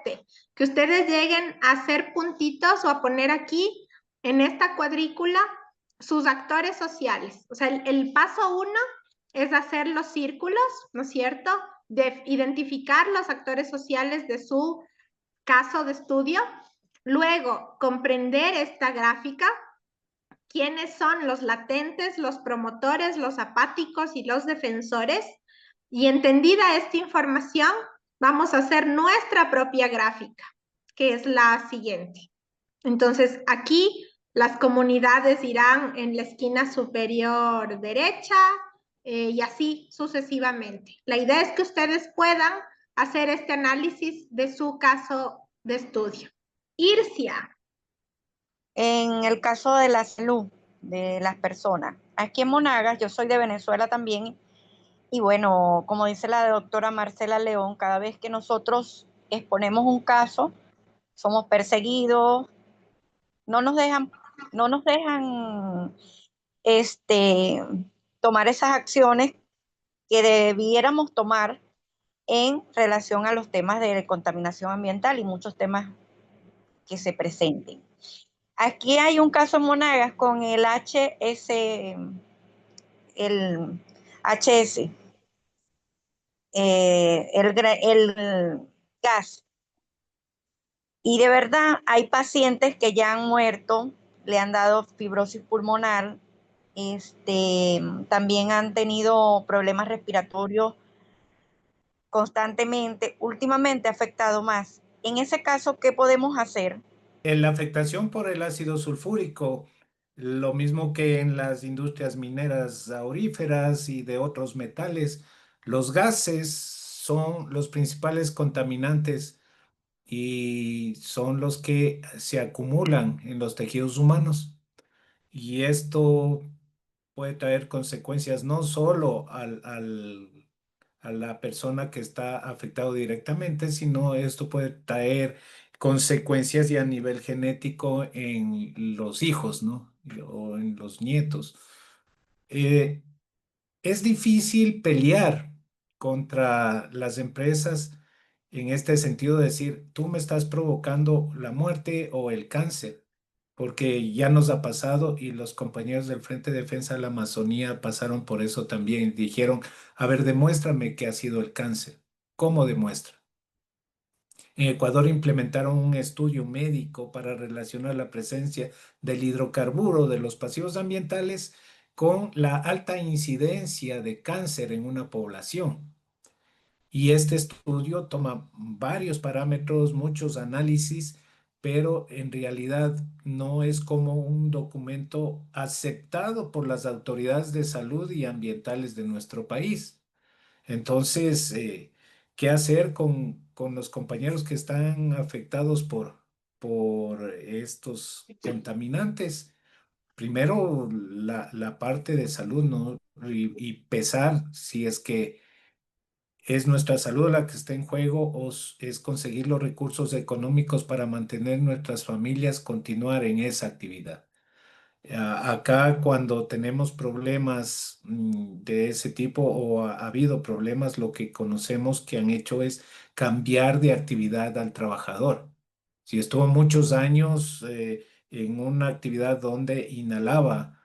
Speaker 3: que ustedes lleguen a hacer puntitos o a poner aquí en esta cuadrícula sus actores sociales. O sea, el paso 1 es hacer los círculos, ¿no es cierto? De identificar los actores sociales de su caso de estudio. Luego, comprender esta gráfica, quiénes son los latentes, los promotores, los apáticos y los defensores. Y entendida esta información, vamos a hacer nuestra propia gráfica, que es la siguiente. Entonces, aquí las comunidades irán en la esquina superior derecha y así sucesivamente. La idea es que ustedes puedan hacer este análisis de su caso de estudio. Ircia.
Speaker 7: En el caso de la salud de las personas, aquí en Monagas, yo soy de Venezuela también, y bueno, como dice la doctora Marcela León, cada vez que nosotros exponemos un caso, somos perseguidos, no nos dejan tomar esas acciones que debiéramos tomar en relación a los temas de contaminación ambiental y muchos temas que se presenten. Aquí hay un caso en Monagas con el HS, el gas. Y de verdad hay pacientes que ya han muerto, le han dado fibrosis pulmonar, también han tenido problemas respiratorios constantemente. Últimamente ha afectado más. En ese caso, ¿qué podemos hacer?
Speaker 2: En la afectación por el ácido sulfúrico, lo mismo que en las industrias mineras auríferas y de otros metales, los gases son los principales contaminantes y son los que se acumulan en los tejidos humanos. Y esto puede traer consecuencias no solo a la persona que está afectado directamente, sino esto puede traer consecuencias ya a nivel genético en los hijos, ¿no? O en los nietos. Eh, es difícil pelear contra las empresas en este sentido de decir, tú me estás provocando la muerte o el cáncer, porque ya nos ha pasado y los compañeros del Frente de Defensa de la Amazonía pasaron por eso también. Dijeron, a ver, demuéstrame qué ha sido el cáncer. ¿Cómo demuestra? En Ecuador implementaron un estudio médico para relacionar la presencia del hidrocarburo de los pasivos ambientales con la alta incidencia de cáncer en una población. Y este estudio toma varios parámetros, muchos análisis, pero en realidad no es como un documento aceptado por las autoridades de salud y ambientales de nuestro país. Entonces, ¿qué hacer con los compañeros que están afectados por estos contaminantes? Primero, la parte de salud, ¿no? Y pesar si es que es nuestra salud la que está en juego o es conseguir los recursos económicos para mantener nuestras familias, continuar en esa actividad. Acá cuando tenemos problemas de ese tipo o ha habido problemas, lo que conocemos que han hecho es cambiar de actividad al trabajador. Si estuvo muchos años en una actividad donde inhalaba,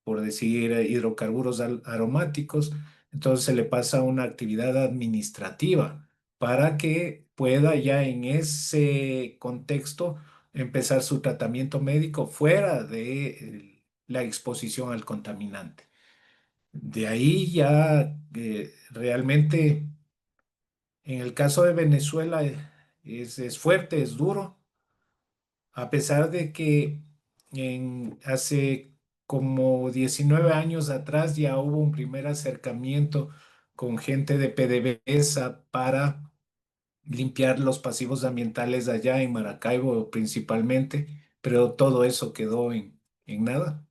Speaker 2: por decir, hidrocarburos aromáticos, entonces se le pasa a una actividad administrativa para que pueda ya en ese contexto empezar su tratamiento médico fuera de la exposición al contaminante. De ahí ya realmente, en el caso de Venezuela, es fuerte, es duro, a pesar de que hace como 19 años atrás ya hubo un primer acercamiento con gente de PDVSA para limpiar los pasivos ambientales allá en Maracaibo principalmente, pero todo eso quedó en nada.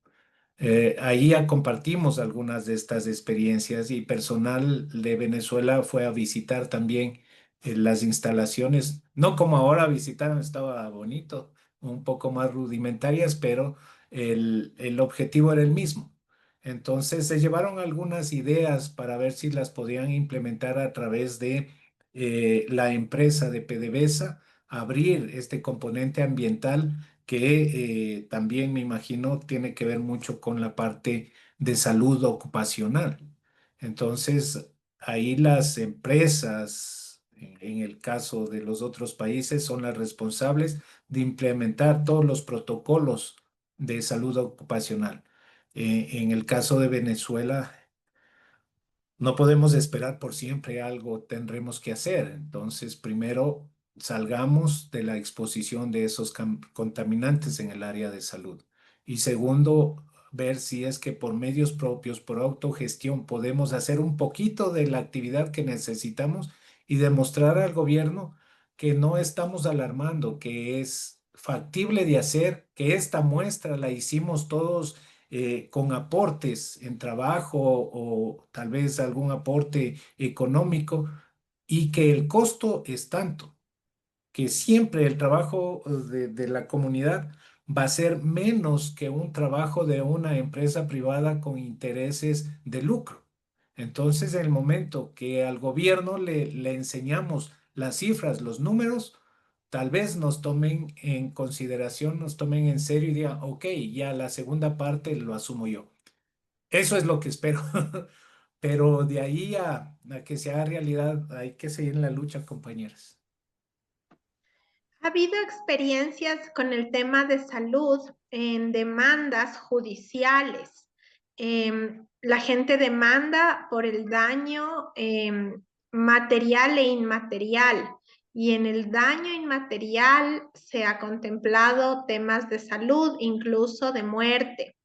Speaker 2: Ahí ya compartimos algunas de estas experiencias y personal de Venezuela fue a visitar también las instalaciones, no como ahora visitaron, estaba bonito, un poco más rudimentarias, pero el objetivo era el mismo. Entonces se llevaron algunas ideas para ver si las podían implementar a través de la empresa de PDVSA, abrir este componente ambiental que también me imagino tiene que ver mucho con la parte de salud ocupacional. Entonces, ahí las empresas, en el caso de los otros países, son las responsables de implementar todos los protocolos de salud ocupacional. En el caso de Venezuela, no podemos esperar por siempre, algo tendremos que hacer. Entonces, primero salgamos de la exposición de esos contaminantes en el área de salud. Y segundo, ver si es que por medios propios, por autogestión, podemos hacer un poquito de la actividad que necesitamos y demostrar al gobierno que no estamos alarmando, que es factible de hacer, que esta muestra la hicimos todos con aportes en trabajo o tal vez algún aporte económico y que el costo es tanto, que siempre el trabajo de la comunidad va a ser menos que un trabajo de una empresa privada con intereses de lucro. Entonces, en el momento que al gobierno le enseñamos las cifras, los números, tal vez nos tomen en consideración, nos tomen en serio y digan, ok, ya la segunda parte lo asumo yo. Eso es lo que espero. Pero de ahí a que se haga realidad, hay que seguir en la lucha, compañeras.
Speaker 3: ¿Ha habido experiencias con el tema de salud en demandas judiciales? La gente demanda por el daño material e inmaterial. Y en el daño inmaterial se ha contemplado temas de salud, incluso de muerte.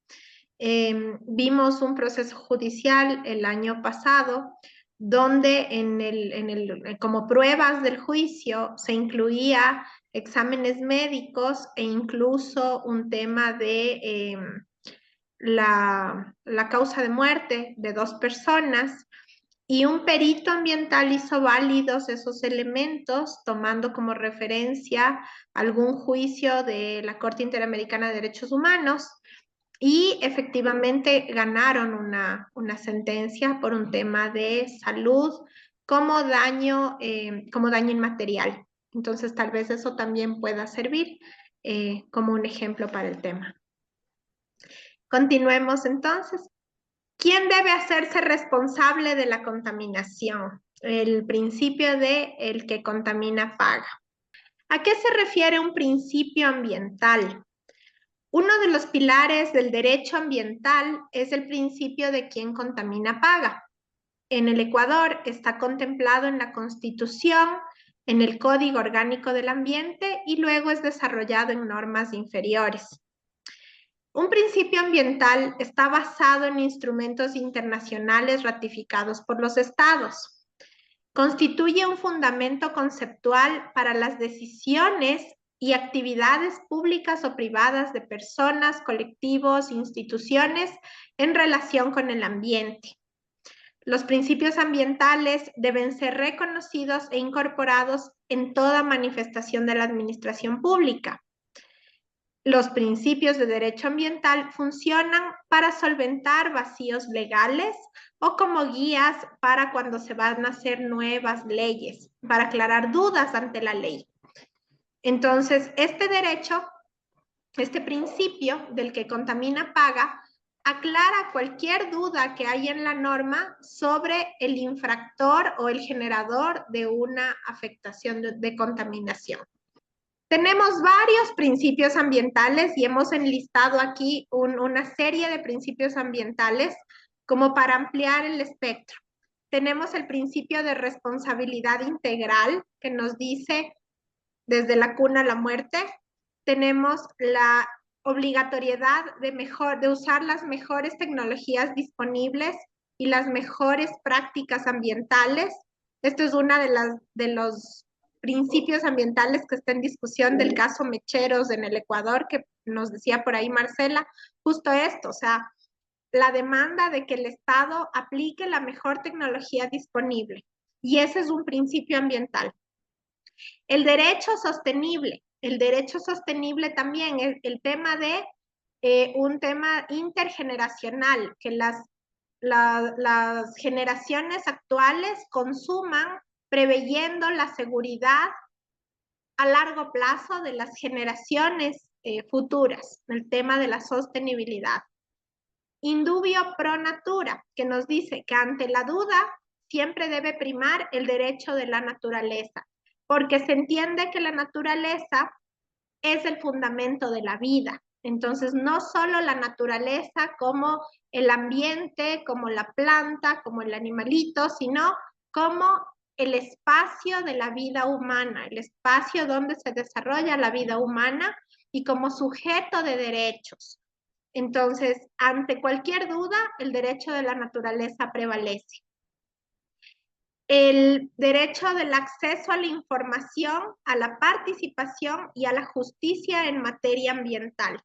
Speaker 3: Vimos un proceso judicial el año pasado donde como pruebas del juicio se incluía exámenes médicos e incluso un tema de la causa de muerte de 2 personas. Y un perito ambiental hizo válidos esos elementos, tomando como referencia algún juicio de la Corte Interamericana de Derechos Humanos, y efectivamente ganaron una sentencia por un tema de salud como daño inmaterial. Entonces, tal vez eso también pueda servir como un ejemplo para el tema. Continuemos entonces. ¿Quién debe hacerse responsable de la contaminación? El principio de el que contamina paga. ¿A qué se refiere un principio ambiental? Uno de los pilares del derecho ambiental es el principio de quien contamina paga. en el Ecuador está contemplado en la Constitución, en el Código Orgánico del Ambiente y luego es desarrollado en normas inferiores. Un principio ambiental está basado en instrumentos internacionales ratificados por los estados. Constituye un fundamento conceptual para las decisiones y actividades públicas o privadas de personas, colectivos, instituciones en relación con el ambiente. Los principios ambientales deben ser reconocidos e incorporados en toda manifestación de la administración pública. Los principios de derecho ambiental funcionan para solventar vacíos legales o como guías para cuando se van a hacer nuevas leyes, para aclarar dudas ante la ley. Entonces, este derecho, este principio del que contamina paga, aclara cualquier duda que haya en la norma sobre el infractor o el generador de una afectación de contaminación. Tenemos varios principios ambientales y hemos enlistado aquí una serie de principios ambientales como para ampliar el espectro. Tenemos el principio de responsabilidad integral que nos dice desde la cuna a la muerte. Tenemos la obligatoriedad de usar las mejores tecnologías disponibles y las mejores prácticas ambientales. Esto es una de los principios ambientales que está en discusión del caso Mecheros en el Ecuador, que nos decía por ahí Marcela, justo esto, o sea, la demanda de que el Estado aplique la mejor tecnología disponible. Y ese es un principio ambiental. El derecho sostenible también es el tema de un tema intergeneracional, que las generaciones actuales consuman preveyendo la seguridad a largo plazo de las generaciones futuras, el tema de la sostenibilidad. Indubio pro natura, que nos dice que ante la duda siempre debe primar el derecho de la naturaleza, porque se entiende que la naturaleza es el fundamento de la vida. Entonces, no solo la naturaleza como el ambiente, como la planta, como el animalito, sino como el espacio de la vida humana, el espacio donde se desarrolla la vida humana y como sujeto de derechos. Entonces, ante cualquier duda, el derecho de la naturaleza prevalece. El derecho del acceso a la información, a la participación y a la justicia en materia ambiental.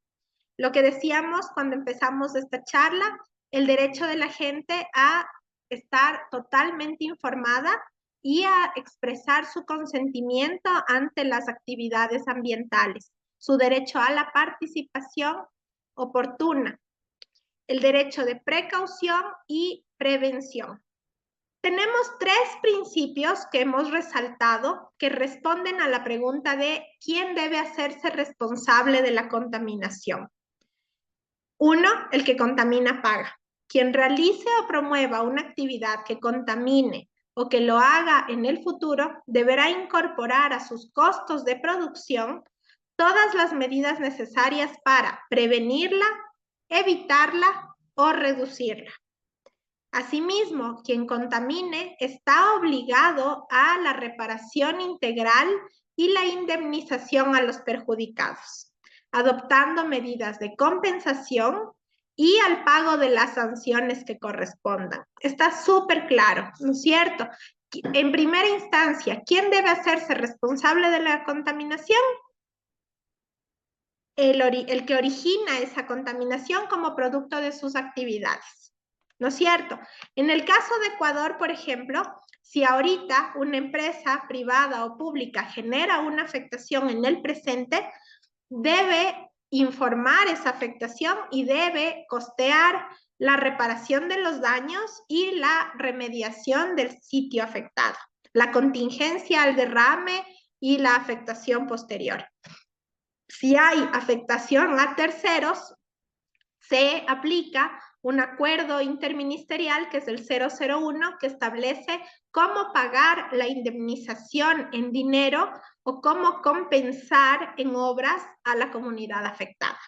Speaker 3: Lo que decíamos cuando empezamos esta charla, el derecho de la gente a estar totalmente informada y a expresar su consentimiento ante las actividades ambientales, su derecho a la participación oportuna, el derecho de precaución y prevención. Tenemos 3 principios que hemos resaltado que responden a la pregunta de quién debe hacerse responsable de la contaminación. 1, el que contamina paga. Quien realice o promueva una actividad que contamine o que lo haga en el futuro deberá incorporar a sus costos de producción todas las medidas necesarias para prevenirla, evitarla o reducirla. Asimismo, quien contamine está obligado a la reparación integral y la indemnización a los perjudicados, adoptando medidas de compensación y al pago de las sanciones que correspondan. Está súper claro, ¿no es cierto? En primera instancia, ¿quién debe hacerse responsable de la contaminación? El que origina esa contaminación como producto de sus actividades. ¿No es cierto? En el caso de Ecuador, por ejemplo, si ahorita una empresa privada o pública genera una afectación en el presente, debe informar esa afectación y debe costear la reparación de los daños y la remediación del sitio afectado, la contingencia al derrame y la afectación posterior. Si hay afectación a terceros, se aplica un acuerdo interministerial que es el 001 que establece cómo pagar la indemnización en dinero o cómo compensar en obras a la comunidad afectada.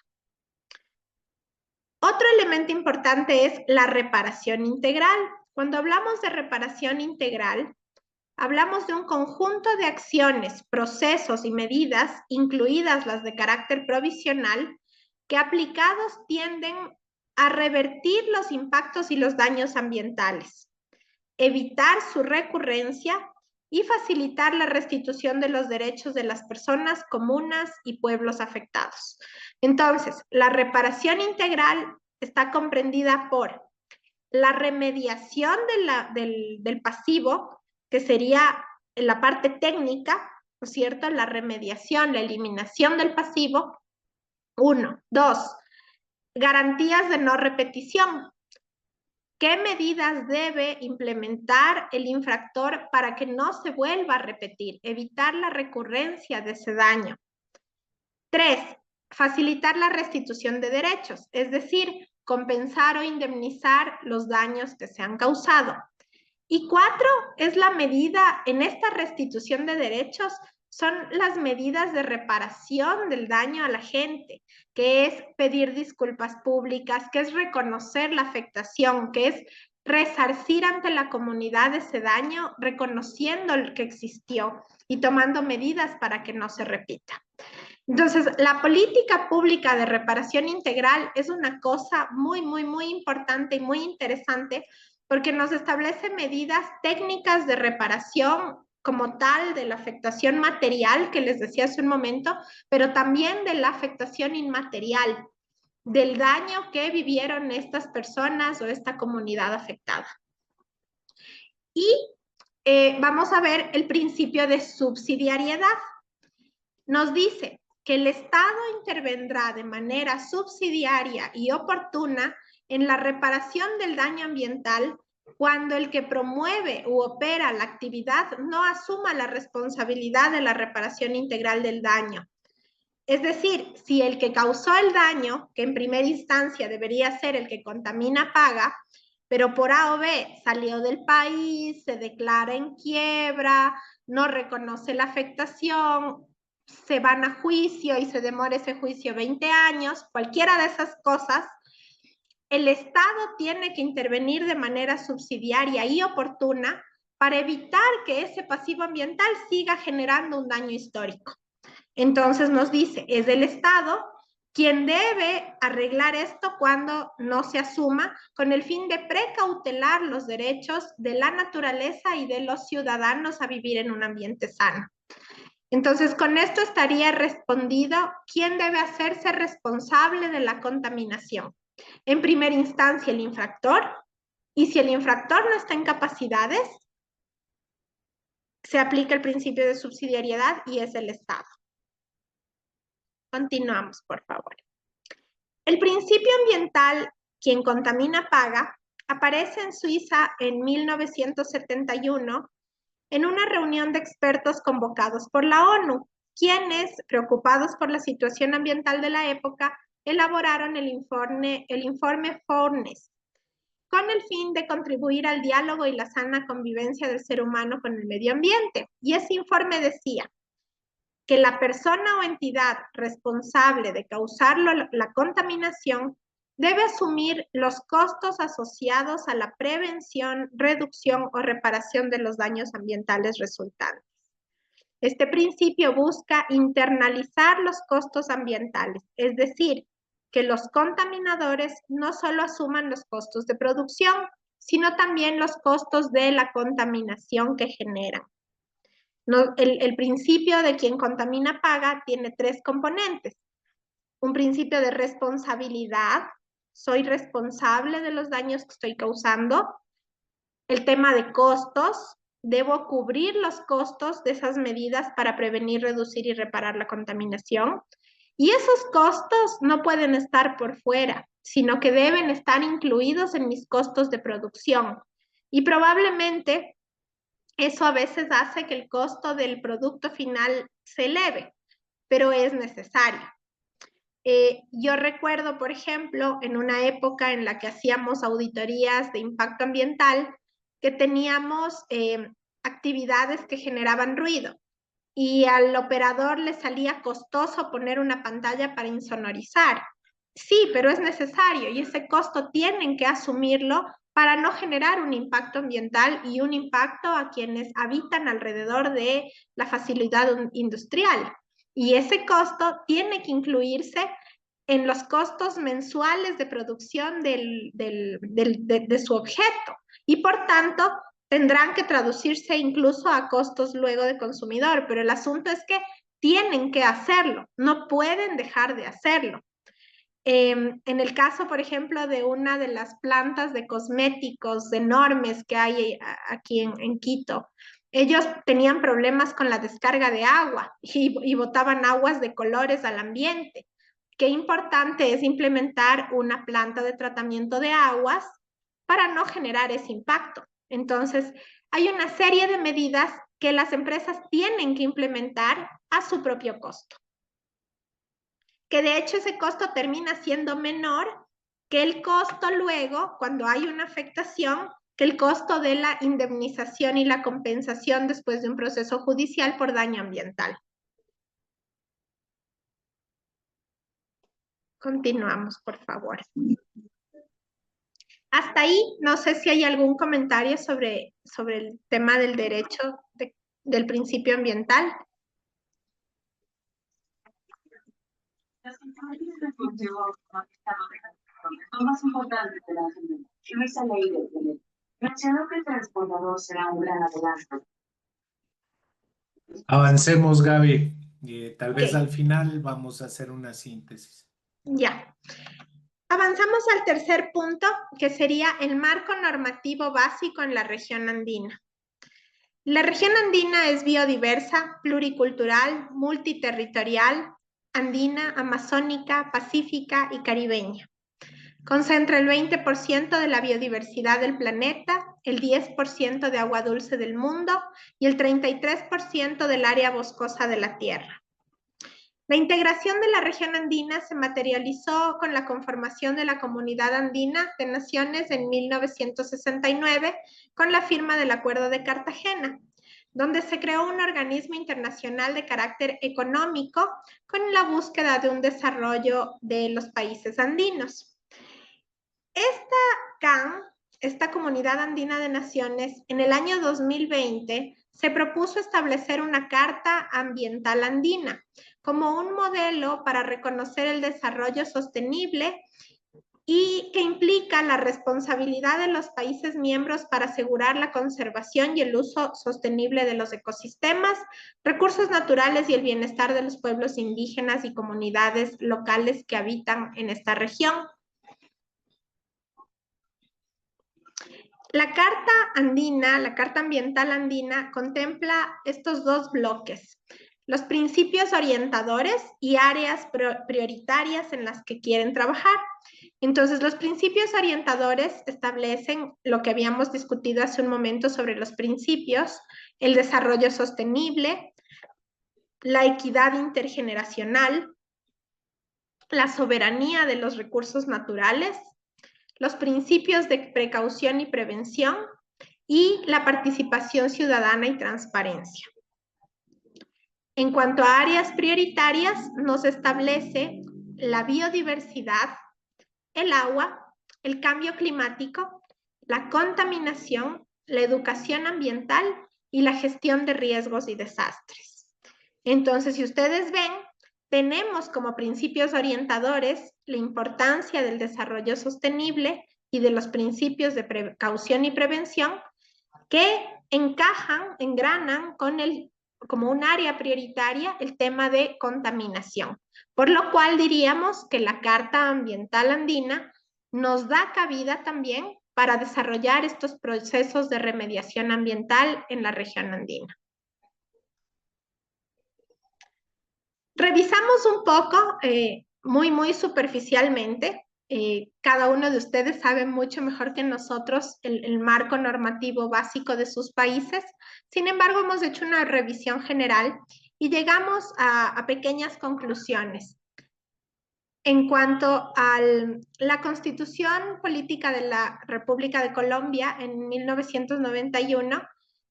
Speaker 3: Otro elemento importante es la reparación integral. Cuando hablamos de reparación integral, hablamos de un conjunto de acciones, procesos y medidas, incluidas las de carácter provisional, que aplicados tienden a revertir los impactos y los daños ambientales, evitar su recurrencia y facilitar la restitución de los derechos de las personas, comunas y pueblos afectados. Entonces, la reparación integral está comprendida por la remediación del pasivo, que sería la parte técnica, ¿no es cierto? La remediación, la eliminación del pasivo. 1. 2. Garantías de no repetición. ¿Qué medidas debe implementar el infractor para que no se vuelva a repetir? Evitar la recurrencia de ese daño. 3. Facilitar la restitución de derechos, es decir, compensar o indemnizar los daños que se han causado. Y 4 es la medida, en esta restitución de derechos, son las medidas de reparación del daño a la gente, que es pedir disculpas públicas, que es reconocer la afectación, que es resarcir ante la comunidad ese daño, reconociendo el que existió y tomando medidas para que no se repita. Entonces, la política pública de reparación integral es una cosa muy, muy, muy importante y muy interesante porque nos establece medidas técnicas de reparación como tal de la afectación material que les decía hace un momento, pero también de la afectación inmaterial, del daño que vivieron estas personas o esta comunidad afectada. Y vamos a ver el principio de subsidiariedad. Nos dice que el Estado intervendrá de manera subsidiaria y oportuna en la reparación del daño ambiental cuando el que promueve u opera la actividad no asuma la responsabilidad de la reparación integral del daño. Es decir, si el que causó el daño, que en primera instancia debería ser el que contamina, paga, pero por A o B salió del país, se declara en quiebra, no reconoce la afectación, se van a juicio y se demora ese juicio 20 años, cualquiera de esas cosas, el Estado tiene que intervenir de manera subsidiaria y oportuna para evitar que ese pasivo ambiental siga generando un daño histórico. Entonces nos dice, es el Estado quien debe arreglar esto cuando no se asuma, con el fin de precautelar los derechos de la naturaleza y de los ciudadanos a vivir en un ambiente sano. Entonces, con esto estaría respondido quién debe hacerse responsable de la contaminación. En primera instancia, el infractor, y si el infractor no está en capacidades, se aplica el principio de subsidiariedad y es el Estado. Continuamos, por favor. El principio ambiental, quien contamina paga, aparece en Suiza en 1971 en una reunión de expertos convocados por la ONU, quienes, preocupados por la situación ambiental de la época, elaboraron el informe Fornes, con el fin de contribuir al diálogo y la sana convivencia del ser humano con el medio ambiente. Y ese informe decía que la persona o entidad responsable de causar la contaminación debe asumir los costos asociados a la prevención, reducción o reparación de los daños ambientales resultantes. Este principio busca internalizar los costos ambientales, es decir, que los contaminadores no solo asuman los costos de producción, sino también los costos de la contaminación que generan. El principio de quien contamina paga tiene 3 componentes. Un principio de responsabilidad, soy responsable de los daños que estoy causando. El tema de costos, debo cubrir los costos de esas medidas para prevenir, reducir y reparar la contaminación. Y esos costos no pueden estar por fuera, sino que deben estar incluidos en mis costos de producción. Y probablemente eso a veces hace que el costo del producto final se eleve, pero es necesario. Yo recuerdo, por ejemplo, en una época en la que hacíamos auditorías de impacto ambiental, que teníamos actividades que generaban ruido y al operador le salía costoso poner una pantalla para insonorizar. Sí, pero es necesario y ese costo tienen que asumirlo para no generar un impacto ambiental y un impacto a quienes habitan alrededor de la facilidad industrial. Y ese costo tiene que incluirse en los costos mensuales de producción de su objeto. Y por tanto, tendrán que traducirse incluso a costos luego de consumidor. Pero el asunto es que tienen que hacerlo, no pueden dejar de hacerlo. En el caso, por ejemplo, de una de las plantas de cosméticos enormes que hay aquí en Quito, ellos tenían problemas con la descarga de agua y botaban aguas de colores al ambiente. Qué importante es implementar una planta de tratamiento de aguas para no generar ese impacto. Entonces, hay una serie de medidas que las empresas tienen que implementar a su propio costo, que de hecho ese costo termina siendo menor que el costo luego, cuando hay una afectación, que el costo de la indemnización y la compensación después de un proceso judicial por daño ambiental. Continuamos, por favor. Hasta ahí, no sé si hay algún comentario sobre el tema del derecho del principio ambiental.
Speaker 8: Lo más importante de la esa ley de mencionó que el transportador será un gran adelanto.
Speaker 2: Avancemos, Gaby. Tal vez
Speaker 3: Ok.
Speaker 2: al final vamos a hacer una síntesis.
Speaker 3: Ya. Avanzamos al tercer punto, que sería el marco normativo básico en la región andina. La región andina es biodiversa, pluricultural, multiterritorial, andina, amazónica, pacífica y caribeña. Concentra el 20% de la biodiversidad del planeta, el 10% de agua dulce del mundo y el 33% del área boscosa de la Tierra. La integración de la región andina se materializó con la conformación de la Comunidad Andina de Naciones en 1969 con la firma del Acuerdo de Cartagena, donde se creó un organismo internacional de carácter económico con la búsqueda de un desarrollo de los países andinos. Esta Comunidad Andina de Naciones, en el año 2020, se propuso establecer una Carta Ambiental Andina como un modelo para reconocer el desarrollo sostenible y que implica la responsabilidad de los países miembros para asegurar la conservación y el uso sostenible de los ecosistemas, recursos naturales y el bienestar de los pueblos indígenas y comunidades locales que habitan en esta región. La Carta Andina, la Carta Ambiental Andina, contempla estos dos bloques: los principios orientadores y áreas prioritarias en las que quieren trabajar. Entonces, los principios orientadores establecen lo que habíamos discutido hace un momento sobre los principios: el desarrollo sostenible, la equidad intergeneracional, la soberanía de los recursos naturales, los principios de precaución y prevención y la participación ciudadana y transparencia. En cuanto a áreas prioritarias, nos establece la biodiversidad, el agua, el cambio climático, la contaminación, la educación ambiental y la gestión de riesgos y desastres. Entonces, si ustedes ven, tenemos como principios orientadores la importancia del desarrollo sostenible y de los principios de precaución y prevención que engranan como un área prioritaria el tema de contaminación. Por lo cual diríamos que la Carta Ambiental Andina nos da cabida también para desarrollar estos procesos de remediación ambiental en la región andina. Revisamos un poco, muy superficialmente. Cada uno de ustedes sabe mucho mejor que nosotros el marco normativo básico de sus países. Sin embargo, hemos hecho una revisión general y llegamos a pequeñas conclusiones. En cuanto a la Constitución Política de la República de Colombia en 1991,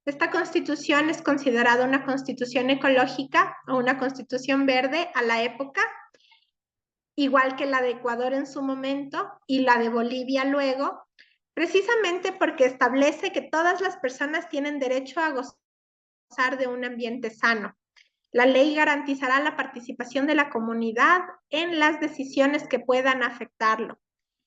Speaker 3: esta constitución es considerada una constitución ecológica o una constitución verde a la época, igual que la de Ecuador en su momento y la de Bolivia luego, precisamente porque establece que todas las personas tienen derecho a gozar de un ambiente sano. La ley garantizará la participación de la comunidad en las decisiones que puedan afectarlo.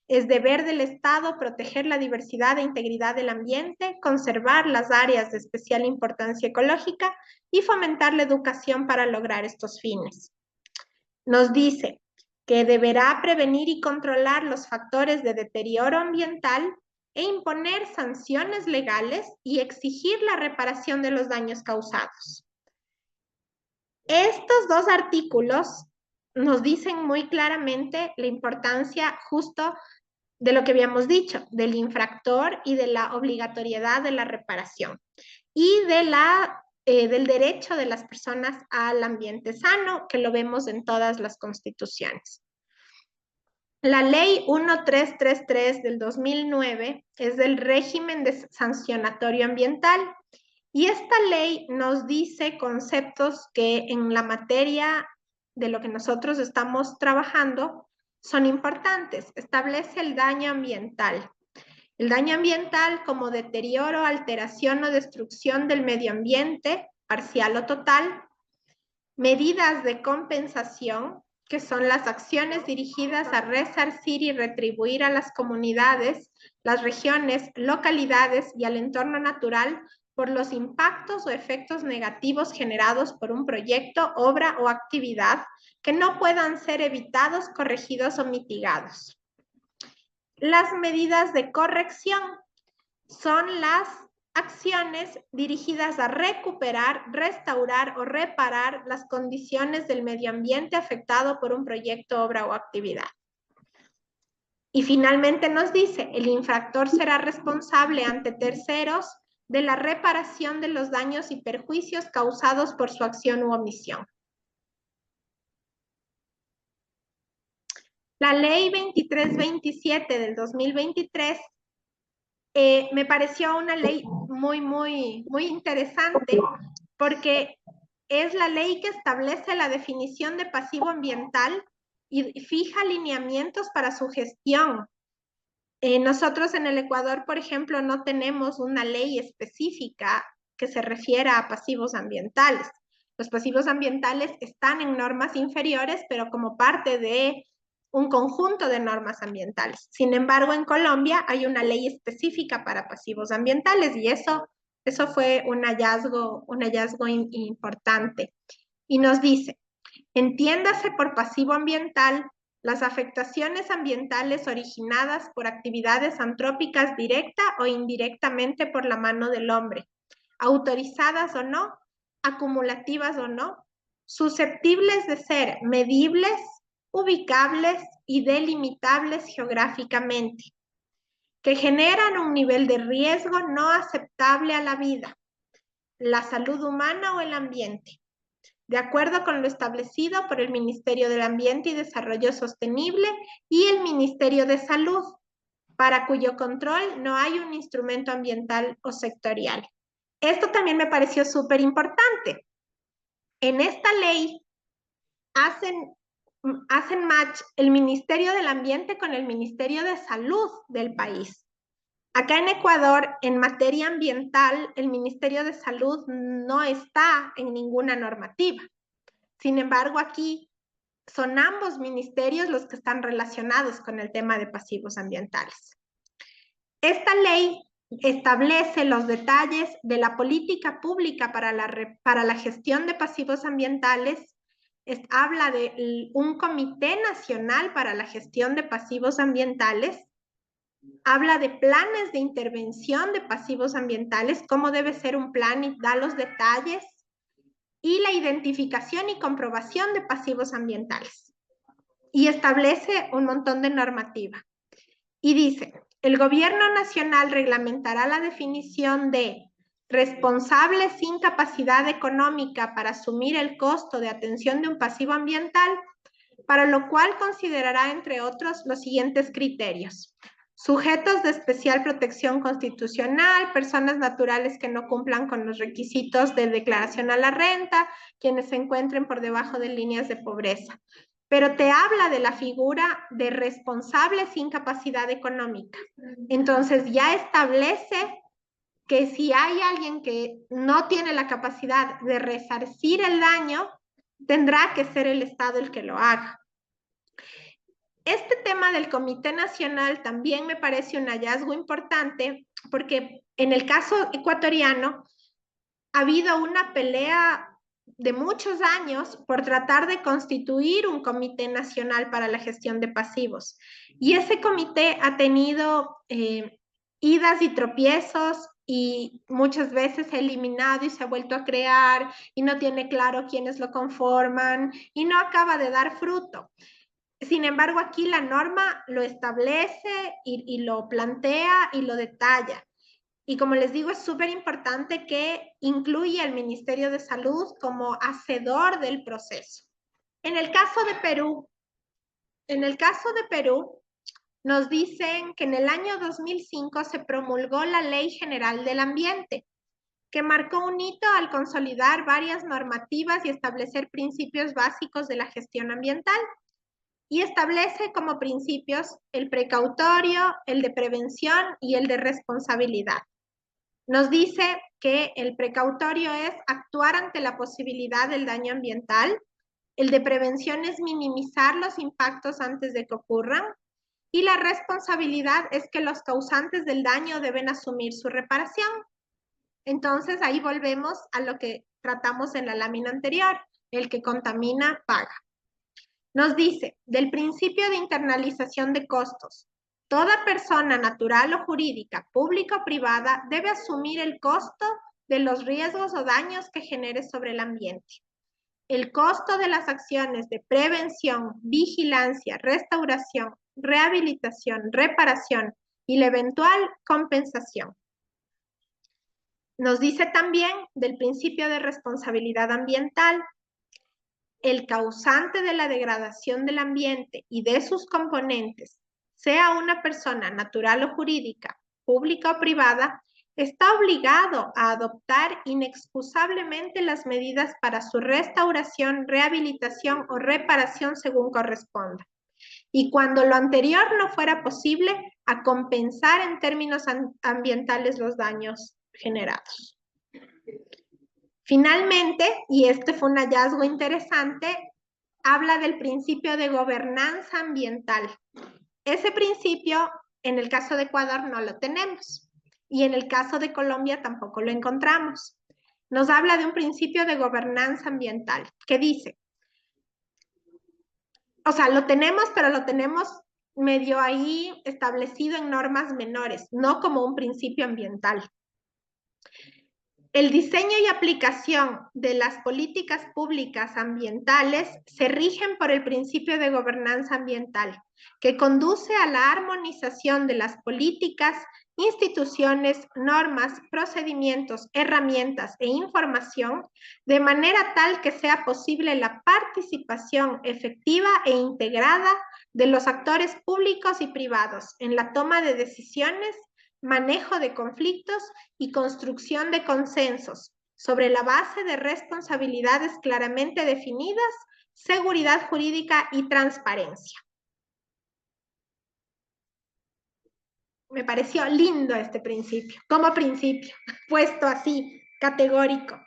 Speaker 3: Es deber del Estado proteger la diversidad e integridad del ambiente, conservar las áreas de especial importancia ecológica y fomentar la educación para lograr estos fines. Nos dice que deberá prevenir y controlar los factores de deterioro ambiental e imponer sanciones legales y exigir la reparación de los daños causados. Estos dos artículos nos dicen muy claramente la importancia justo de lo que habíamos dicho, del infractor y de la obligatoriedad de la reparación y del derecho de las personas al ambiente sano, que lo vemos en todas las constituciones. La ley 1333 del 2009 es del régimen sancionatorio ambiental y esta ley nos dice conceptos que en la materia de lo que nosotros estamos trabajando son importantes. Establece el daño ambiental. El daño ambiental como deterioro, alteración o destrucción del medio ambiente, parcial o total. Medidas de compensación, que son las acciones dirigidas a resarcir y retribuir a las comunidades, las regiones, localidades y al entorno natural por los impactos o efectos negativos generados por un proyecto, obra o actividad que no puedan ser evitados, corregidos o mitigados. Las medidas de corrección son las acciones dirigidas a recuperar, restaurar o reparar las condiciones del medio ambiente afectado por un proyecto, obra o actividad. Y finalmente nos dice, el infractor será responsable ante terceros de la reparación de los daños y perjuicios causados por su acción u omisión. La ley 2327 del 2023 me pareció una ley muy interesante porque es la ley que establece la definición de pasivo ambiental y fija lineamientos para su gestión. Nosotros en el Ecuador, por ejemplo, no tenemos una ley específica que se refiera a pasivos ambientales. Los pasivos ambientales están en normas inferiores, pero como parte de un conjunto de normas ambientales. Sin embargo, en Colombia hay una ley específica para pasivos ambientales y eso fue un hallazgo importante. Y nos dice, entiéndase por pasivo ambiental las afectaciones ambientales originadas por actividades antrópicas directa o indirectamente por la mano del hombre, autorizadas o no, acumulativas o no, susceptibles de ser medibles, ubicables y delimitables geográficamente, que generan un nivel de riesgo no aceptable a la vida, la salud humana o el ambiente, de acuerdo con lo establecido por el Ministerio del Ambiente y Desarrollo Sostenible y el Ministerio de Salud, para cuyo control no hay un instrumento ambiental o sectorial. Esto también me pareció súper importante. En esta ley hacen match el Ministerio del Ambiente con el Ministerio de Salud del país. Acá en Ecuador, en materia ambiental, el Ministerio de Salud no está en ninguna normativa. Sin embargo, aquí son ambos ministerios los que están relacionados con el tema de pasivos ambientales. Esta ley establece los detalles de la política pública para la gestión de pasivos ambientales. Habla de un Comité Nacional para la Gestión de Pasivos Ambientales. Habla de planes de intervención de pasivos ambientales, cómo debe ser un plan y da los detalles, y la identificación y comprobación de pasivos ambientales. Y establece un montón de normativa. Y dice, el Gobierno Nacional reglamentará la definición de responsables sin capacidad económica para asumir el costo de atención de un pasivo ambiental, para lo cual considerará, entre otros, los siguientes criterios. Sujetos de especial protección constitucional, personas naturales que no cumplan con los requisitos de declaración a la renta, quienes se encuentren por debajo de líneas de pobreza. pero te habla de la figura de responsable sin capacidad económica. Entonces ya establece que si hay alguien que no tiene la capacidad de resarcir el daño, tendrá que ser el Estado el que lo haga. Este tema del Comité Nacional también me parece un hallazgo importante porque en el caso ecuatoriano ha habido una pelea de muchos años por tratar de constituir un comité nacional para la gestión de pasivos. Y ese comité ha tenido idas y tropiezos y muchas veces se ha eliminado y se ha vuelto a crear y no tiene claro quiénes lo conforman y no acaba de dar fruto. Sin embargo, aquí la norma lo establece y lo plantea y lo detalla. Y como les digo, es súper importante que incluya al Ministerio de Salud como hacedor del proceso. En el caso de Perú, nos dicen que en el año 2005 se promulgó la Ley General del Ambiente, que marcó un hito al consolidar varias normativas y establecer principios básicos de la gestión ambiental. Y establece como principios el precautorio, el de prevención y el de responsabilidad. Nos dice que el precautorio es actuar ante la posibilidad del daño ambiental, el de prevención es minimizar los impactos antes de que ocurran, y la responsabilidad es que los causantes del daño deben asumir su reparación. Entonces ahí volvemos a lo que tratamos en la lámina anterior, el que contamina paga. Nos dice, del principio de internalización de costos, toda persona natural o jurídica, pública o privada, debe asumir el costo de los riesgos o daños que genere sobre el ambiente. El costo de las acciones de prevención, vigilancia, restauración, rehabilitación, reparación y la eventual compensación. Nos dice también del principio de responsabilidad ambiental, el causante de la degradación del ambiente y de sus componentes, sea una persona natural o jurídica, pública o privada, está obligado a adoptar inexcusablemente las medidas para su restauración, rehabilitación o reparación según corresponda. Y cuando lo anterior no fuera posible, a compensar en términos ambientales los daños generados. Finalmente, y este fue un hallazgo interesante, habla del principio de gobernanza ambiental. Ese principio, en el caso de Ecuador, no lo tenemos. Y en el caso de Colombia tampoco lo encontramos. Nos habla de un principio de gobernanza ambiental, que dice, o sea, lo tenemos, pero lo tenemos medio ahí establecido en normas menores, no como un principio ambiental. El diseño y aplicación de las políticas públicas ambientales se rigen por el principio de gobernanza ambiental, que conduce a la armonización de las políticas, instituciones, normas, procedimientos, herramientas e información, de manera tal que sea posible la participación efectiva e integrada de los actores públicos y privados en la toma de decisiones, manejo de conflictos y construcción de consensos sobre la base de responsabilidades claramente definidas, seguridad jurídica y transparencia. Me pareció lindo este principio, como principio, puesto así, categórico.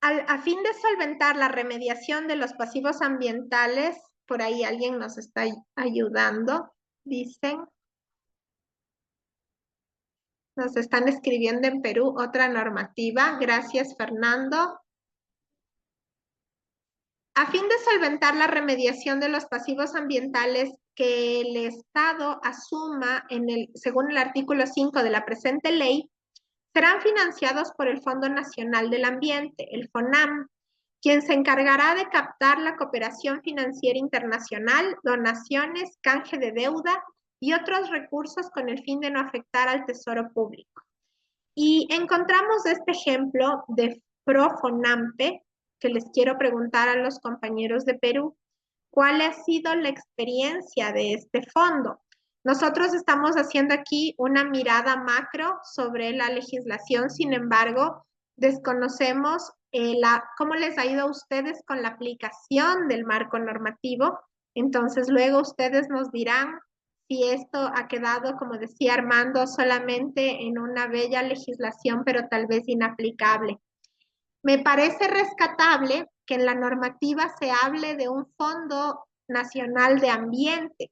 Speaker 3: A fin de solventar la remediación de los pasivos ambientales, por ahí alguien nos está ayudando, dicen. Nos están escribiendo en Perú otra normativa. Gracias, Fernando. A fin de solventar la remediación de los pasivos ambientales que el Estado asuma según el artículo 5 de la presente ley, serán financiados por el Fondo Nacional del Ambiente, el FONAM, quien se encargará de captar la cooperación financiera internacional, donaciones, canje de deuda y otros recursos con el fin de no afectar al tesoro público. Y encontramos este ejemplo de Profonampe, que les quiero preguntar a los compañeros de Perú, ¿cuál ha sido la experiencia de este fondo? Nosotros estamos haciendo aquí una mirada macro sobre la legislación, sin embargo, desconocemos cómo les ha ido a ustedes con la aplicación del marco normativo. Entonces, luego ustedes nos dirán si esto ha quedado, como decía Armando, solamente en una bella legislación, pero tal vez inaplicable. Me parece rescatable que en la normativa se hable de un Fondo Nacional de Ambiente.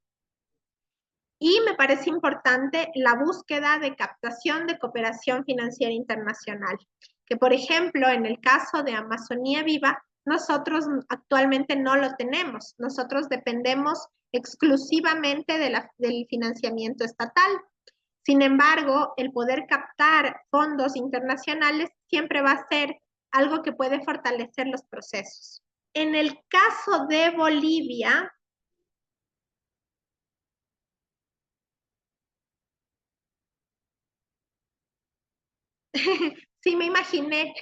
Speaker 3: Y me parece importante la búsqueda de captación de cooperación financiera internacional, que por ejemplo, en el caso de Amazonía Viva, nosotros actualmente no lo tenemos. Nosotros dependemos exclusivamente del financiamiento estatal. Sin embargo, el poder captar fondos internacionales siempre va a ser algo que puede fortalecer los procesos. En el caso de Bolivia, sí, me imaginé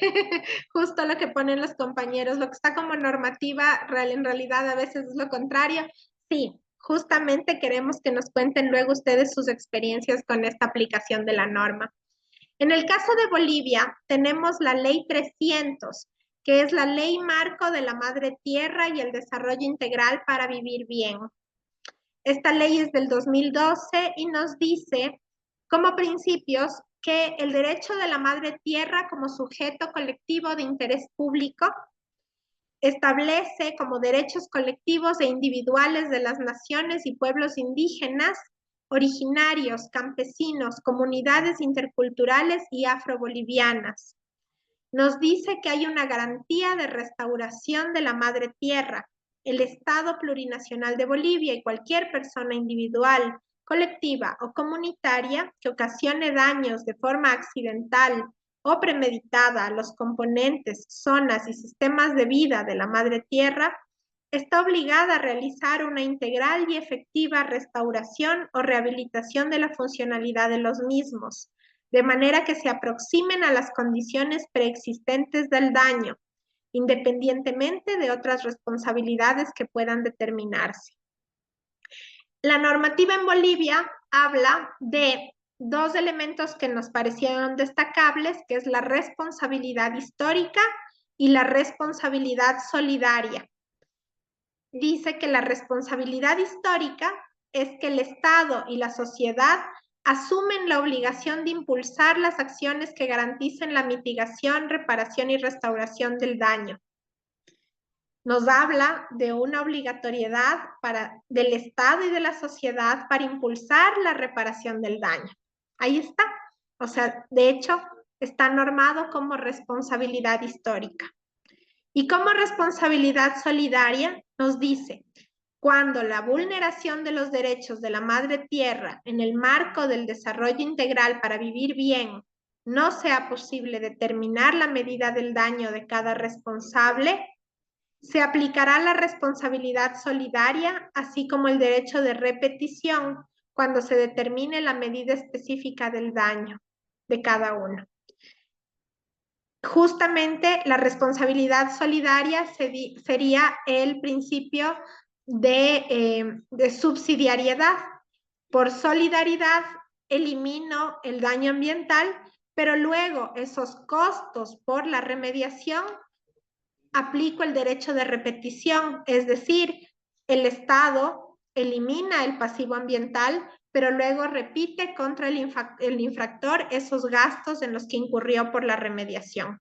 Speaker 3: justo lo que ponen los compañeros, lo que está como normativa, en realidad a veces es lo contrario. Sí, justamente queremos que nos cuenten luego ustedes sus experiencias con esta aplicación de la norma. En el caso de Bolivia, tenemos la Ley 300, que es la Ley Marco de la Madre Tierra y el Desarrollo Integral para Vivir Bien. Esta ley es del 2012 y nos dice como principios que el derecho de la madre tierra como sujeto colectivo de interés público establece como derechos colectivos e individuales de las naciones y pueblos indígenas, originarios, campesinos, comunidades interculturales y afrobolivianas. Nos dice que hay una garantía de restauración de la madre tierra. El Estado Plurinacional de Bolivia y cualquier persona individual, colectiva o comunitaria que ocasione daños de forma accidental o premeditada a los componentes, zonas y sistemas de vida de la madre tierra, está obligada a realizar una integral y efectiva restauración o rehabilitación de la funcionalidad de los mismos, de manera que se aproximen a las condiciones preexistentes del daño, independientemente de otras responsabilidades que puedan determinarse. La normativa en Bolivia habla de dos elementos que nos parecieron destacables, que es la responsabilidad histórica y la responsabilidad solidaria. Dice que la responsabilidad histórica es que el Estado y la sociedad asumen la obligación de impulsar las acciones que garanticen la mitigación, reparación y restauración del daño. Nos habla de una obligatoriedad del Estado y de la sociedad para impulsar la reparación del daño. Ahí está. O sea, de hecho, está normado como responsabilidad histórica. Y como responsabilidad solidaria nos dice, cuando la vulneración de los derechos de la madre tierra en el marco del desarrollo integral para vivir bien no sea posible determinar la medida del daño de cada responsable, se aplicará la responsabilidad solidaria, así como el derecho de repetición cuando se determine la medida específica del daño de cada uno. Justamente la responsabilidad solidaria sería el principio de subsidiariedad. Por solidaridad elimino el daño ambiental, pero luego esos costos por la remediación aplico el derecho de repetición, es decir, el Estado elimina el pasivo ambiental, pero luego repite contra el infractor esos gastos en los que incurrió por la remediación.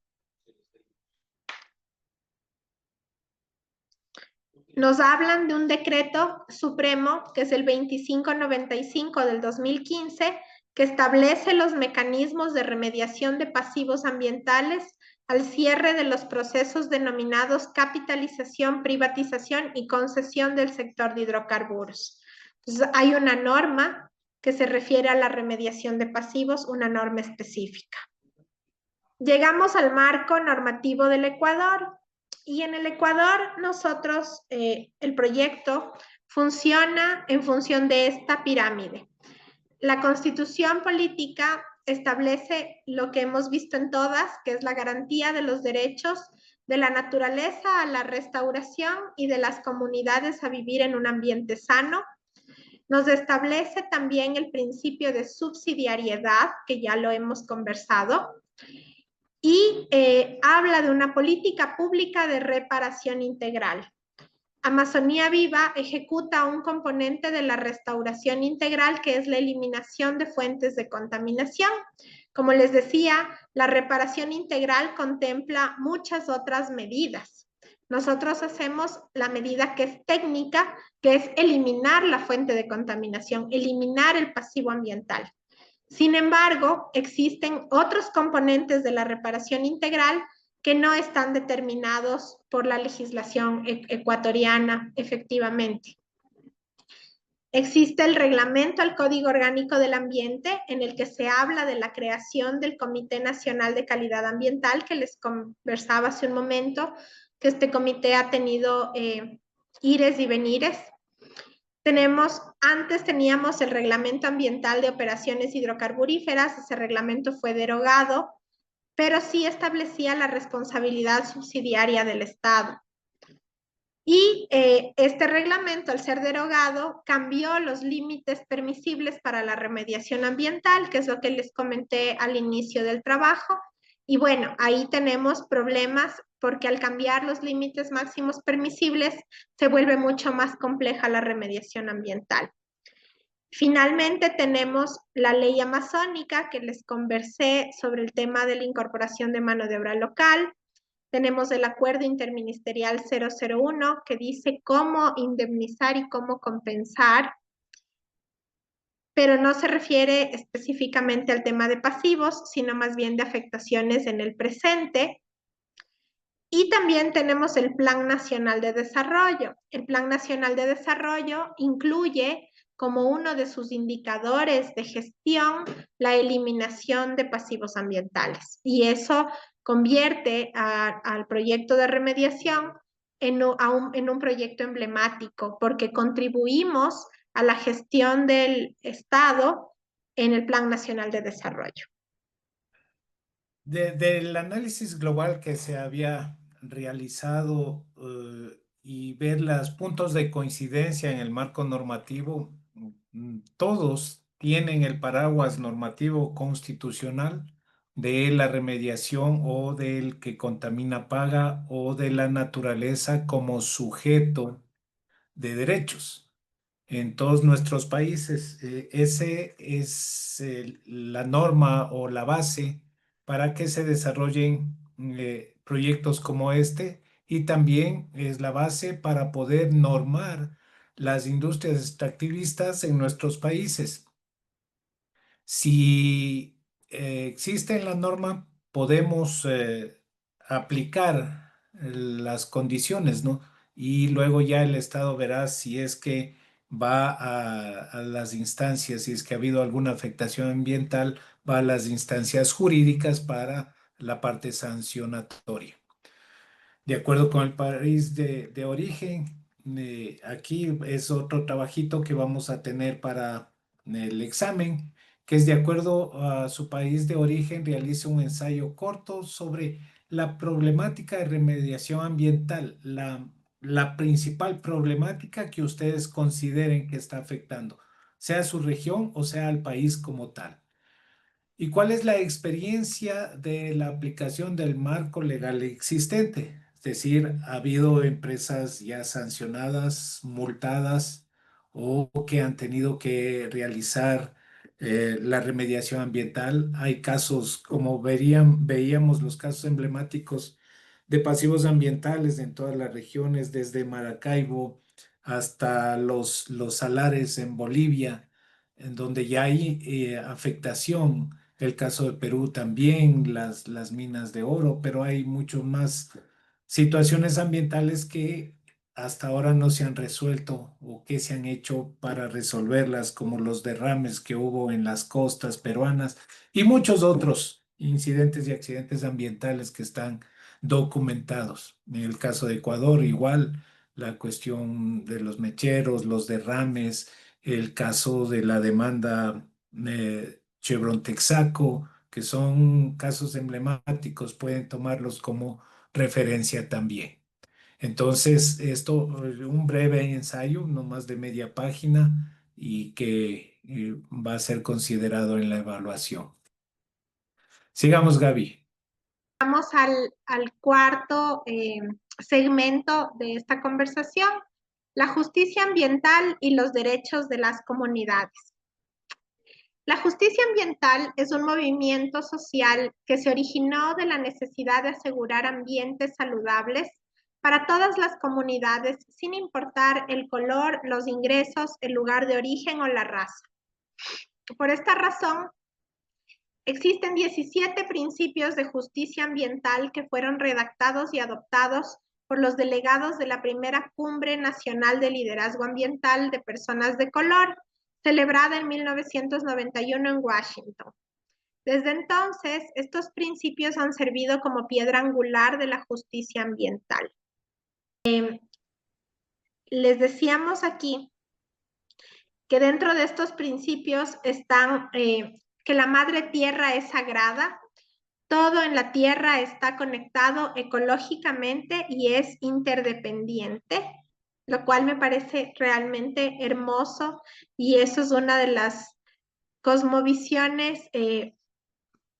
Speaker 3: Nos hablan de un decreto supremo, que es el 2595 del 2015, que establece los mecanismos de remediación de pasivos ambientales al cierre de los procesos denominados capitalización, privatización y concesión del sector de hidrocarburos. Entonces, hay una norma que se refiere a la remediación de pasivos, una norma específica. Llegamos al marco normativo del Ecuador y en el Ecuador nosotros, el proyecto funciona en función de esta pirámide. La Constitución política establece lo que hemos visto en todas, que es la garantía de los derechos de la naturaleza a la restauración y de las comunidades a vivir en un ambiente sano. Nos establece también el principio de subsidiariedad, que ya lo hemos conversado, y habla de una política pública de reparación integral. Amazonía Viva ejecuta un componente de la restauración integral que es la eliminación de fuentes de contaminación. Como les decía, la reparación integral contempla muchas otras medidas. Nosotros hacemos la medida que es técnica, que es eliminar la fuente de contaminación, eliminar el pasivo ambiental. Sin embargo, existen otros componentes de la reparación integral que no están determinados por la legislación ecuatoriana, efectivamente. Existe el reglamento al Código Orgánico del Ambiente, en el que se habla de la creación del Comité Nacional de Calidad Ambiental, que les conversaba hace un momento, que este comité ha tenido ires y venires. Antes teníamos el Reglamento Ambiental de Operaciones Hidrocarburíferas, ese reglamento fue derogado, pero sí establecía la responsabilidad subsidiaria del Estado. Y este reglamento, al ser derogado, cambió los límites permisibles para la remediación ambiental, que es lo que les comenté al inicio del trabajo. Y bueno, ahí tenemos problemas porque al cambiar los límites máximos permisibles, se vuelve mucho más compleja la remediación ambiental. Finalmente tenemos la ley amazónica, que les conversé sobre el tema de la incorporación de mano de obra local. Tenemos el acuerdo interministerial 001, que dice cómo indemnizar y cómo compensar, pero no se refiere específicamente al tema de pasivos, sino más bien de afectaciones en el presente. Y también tenemos el Plan Nacional de Desarrollo. El Plan Nacional de Desarrollo incluye como uno de sus indicadores de gestión la eliminación de pasivos ambientales. Y eso convierte al proyecto de remediación en un proyecto emblemático, porque contribuimos a la gestión del Estado en el Plan Nacional de Desarrollo.
Speaker 2: Del análisis global que se había realizado y ver los puntos de coincidencia en el marco normativo, todos tienen el paraguas normativo constitucional de la remediación o del que contamina paga o de la naturaleza como sujeto de derechos en todos nuestros países. Ese es la norma o la base para que se desarrollen proyectos como este, y también es la base para poder normar las industrias extractivistas en nuestros países. Si existe la norma, podemos aplicar las condiciones, ¿no? Y luego ya el Estado verá si es que va a las instancias, si es que ha habido alguna afectación ambiental, va a las instancias jurídicas para la parte sancionatoria. De acuerdo con el país de origen, aquí es otro trabajito que vamos a tener para el examen, que es de acuerdo a su país de origen, realice un ensayo corto sobre la problemática de remediación ambiental, la principal problemática que ustedes consideren que está afectando, sea su región o sea al país como tal. ¿Y cuál es la experiencia de la aplicación del marco legal existente? Es decir, ¿ha habido empresas ya sancionadas, multadas o que han tenido que realizar la remediación ambiental? Hay casos, como veíamos los casos emblemáticos de pasivos ambientales en todas las regiones, desde Maracaibo hasta los salares en Bolivia, en donde ya hay afectación. El caso de Perú también, las minas de oro, pero hay mucho más situaciones ambientales que hasta ahora no se han resuelto o que se han hecho para resolverlas, como los derrames que hubo en las costas peruanas y muchos otros incidentes y accidentes ambientales que están documentados. En el caso de Ecuador, igual, la cuestión de los mecheros, los derrames, el caso de la demanda Chevron Texaco, que son casos emblemáticos, pueden tomarlos como referencia también. Entonces, esto, un breve ensayo, no más de media página, y que va a ser considerado en la evaluación. Sigamos, Gaby.
Speaker 3: pasamos al cuarto segmento de esta conversación, la justicia ambiental y los derechos de las comunidades. La justicia ambiental es un movimiento social que se originó de la necesidad de asegurar ambientes saludables para todas las comunidades, sin importar el color, los ingresos, el lugar de origen o la raza. Por esta razón, existen 17 principios de justicia ambiental que fueron redactados y adoptados por los delegados de la primera Cumbre Nacional de Liderazgo Ambiental de Personas de Color, celebrada en 1991 en Washington. Desde entonces, estos principios han servido como piedra angular de la justicia ambiental. Les decíamos aquí que dentro de estos principios están que la madre tierra es sagrada, todo en la tierra está conectado ecológicamente y es interdependiente, lo cual me parece realmente hermoso, y eso es una de las cosmovisiones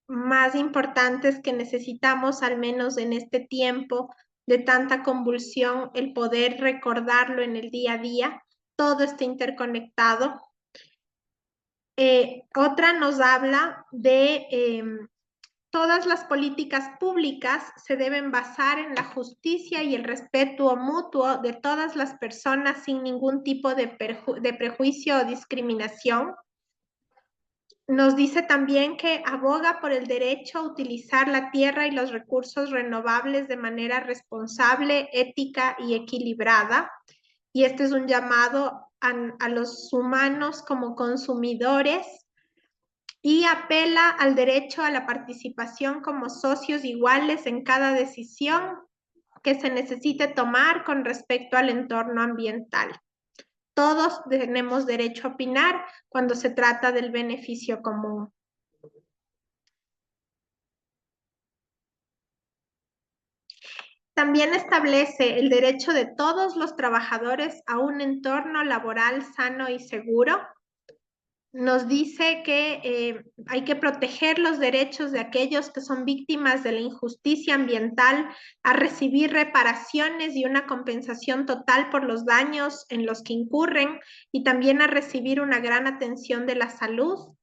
Speaker 3: más importantes que necesitamos, al menos en este tiempo de tanta convulsión, el poder recordarlo en el día a día. Todo está interconectado. Otra nos habla de todas las políticas públicas se deben basar en la justicia y el respeto mutuo de todas las personas sin ningún tipo de prejuicio o discriminación. Nos dice también que aboga por el derecho a utilizar la tierra y los recursos renovables de manera responsable, ética y equilibrada. Y este es un llamado a los humanos como consumidores, y apela al derecho a la participación como socios iguales en cada decisión que se necesite tomar con respecto al entorno ambiental. Todos tenemos derecho a opinar cuando se trata del beneficio común. También establece el derecho de todos los trabajadores a un entorno laboral sano y seguro. Nos dice que hay que proteger los derechos de aquellos que son víctimas de la injusticia ambiental a recibir reparaciones y una compensación total por los daños en los que incurren, y también a recibir una gran atención de la salud.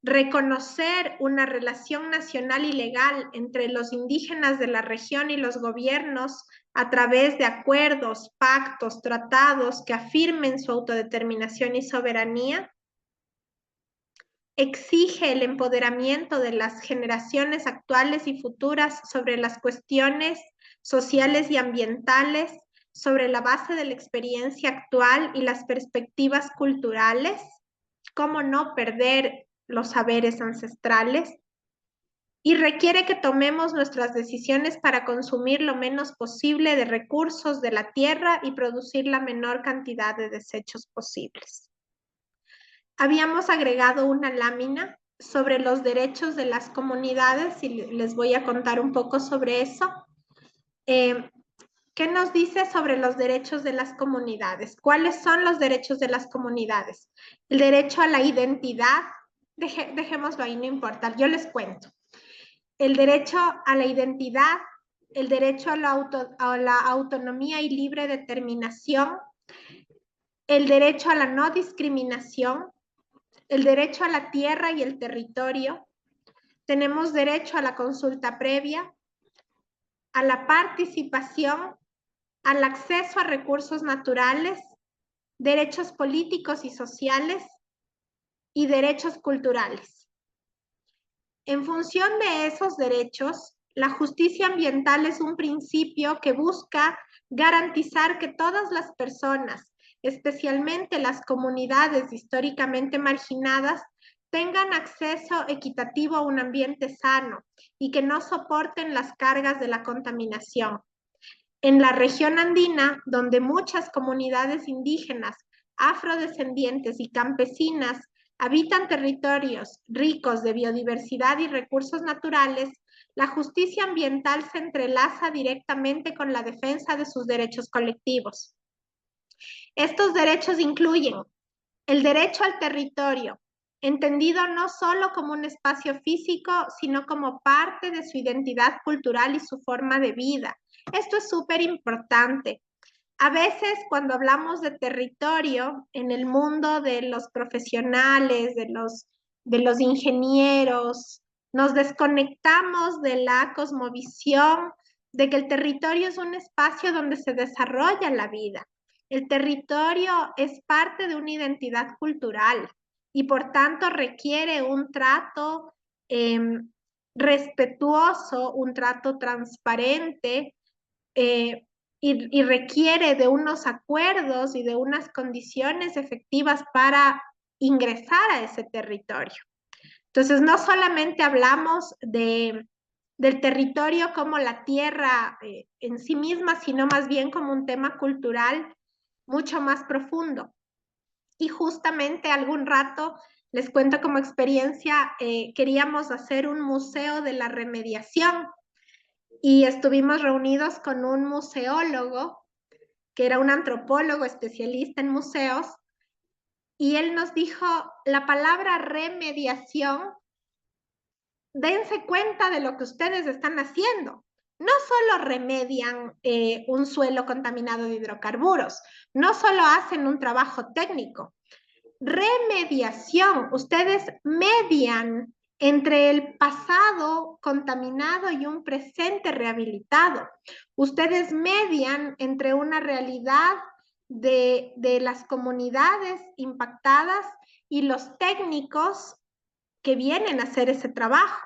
Speaker 3: Reconocer una relación nacional y legal entre los indígenas de la región y los gobiernos a través de acuerdos, pactos, tratados que afirmen su autodeterminación y soberanía. Exige el empoderamiento de las generaciones actuales y futuras sobre las cuestiones sociales y ambientales, sobre la base de la experiencia actual y las perspectivas culturales. ¿Cómo no perder los saberes ancestrales? Y requiere que tomemos nuestras decisiones para consumir lo menos posible de recursos de la tierra y producir la menor cantidad de desechos posibles. Habíamos agregado una lámina sobre los derechos de las comunidades y les voy a contar un poco sobre eso. ¿Qué nos dice sobre los derechos de las comunidades? ¿Cuáles son los derechos de las comunidades? El derecho a la identidad, dejémoslo ahí, no importa, yo les cuento. El derecho a la identidad, el derecho a la autonomía y libre determinación, el derecho a la no discriminación, el derecho a la tierra y el territorio. Tenemos derecho a la consulta previa, a la participación, al acceso a recursos naturales, derechos políticos y sociales y derechos culturales. En función de esos derechos, la justicia ambiental es un principio que busca garantizar que todas las personas, especialmente las comunidades históricamente marginadas, tengan acceso equitativo a un ambiente sano y que no soporten las cargas de la contaminación. En la región andina, donde muchas comunidades indígenas, afrodescendientes y campesinas habitan territorios ricos de biodiversidad y recursos naturales, la justicia ambiental se entrelaza directamente con la defensa de sus derechos colectivos. Estos derechos incluyen el derecho al territorio, entendido no solo como un espacio físico, sino como parte de su identidad cultural y su forma de vida. Esto es súper importante. A veces cuando hablamos de territorio en el mundo de los profesionales, de los ingenieros, nos desconectamos de la cosmovisión de que el territorio es un espacio donde se desarrolla la vida. El territorio es parte de una identidad cultural y por tanto requiere un trato respetuoso, un trato transparente, y requiere de unos acuerdos y de unas condiciones efectivas para ingresar a ese territorio. Entonces, no solamente hablamos del territorio como la tierra en sí misma, sino más bien como un tema cultural mucho más profundo. Y justamente algún rato, les cuento como experiencia, queríamos hacer un museo de la remediación y estuvimos reunidos con un museólogo que era un antropólogo especialista en museos, y él nos dijo la palabra remediación, dense cuenta de lo que ustedes están haciendo. No solo remedian un suelo contaminado de hidrocarburos, no solo hacen un trabajo técnico. Remediación, ustedes median entre el pasado contaminado y un presente rehabilitado. Ustedes median entre una realidad de las comunidades impactadas y los técnicos que vienen a hacer ese trabajo.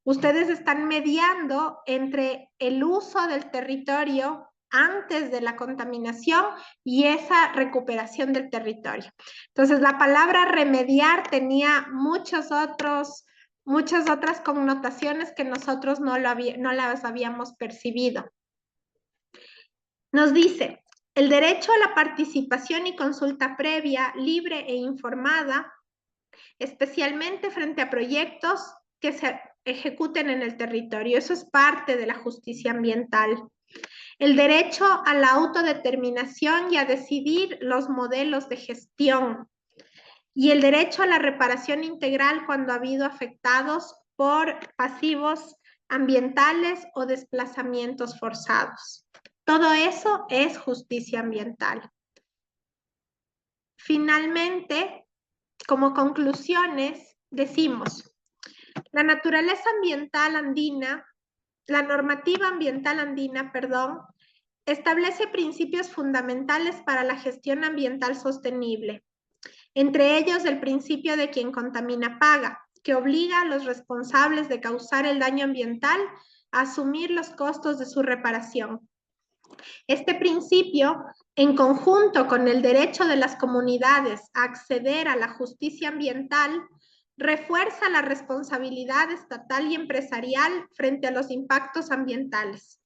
Speaker 3: Ustedes están mediando entre el uso del territorio antes de la contaminación y esa recuperación del territorio. Entonces, la palabra remediar tenía muchas otras connotaciones que nosotros no las habíamos percibido. Nos dice, el derecho a la participación y consulta previa, libre e informada, especialmente frente a proyectos que se ejecuten en el territorio. Eso es parte de la justicia ambiental. El derecho a la autodeterminación y a decidir los modelos de gestión. Y el derecho a la reparación integral cuando ha habido afectados por pasivos ambientales o desplazamientos forzados. Todo eso es justicia ambiental. Finalmente, como conclusiones, decimos, la naturaleza ambiental andina, la normativa ambiental andina, establece principios fundamentales para la gestión ambiental sostenible. Entre ellos, el principio de quien contamina paga, que obliga a los responsables de causar el daño ambiental a asumir los costos de su reparación. Este principio, en conjunto con el derecho de las comunidades a acceder a la justicia ambiental, refuerza la responsabilidad estatal y empresarial frente a los impactos ambientales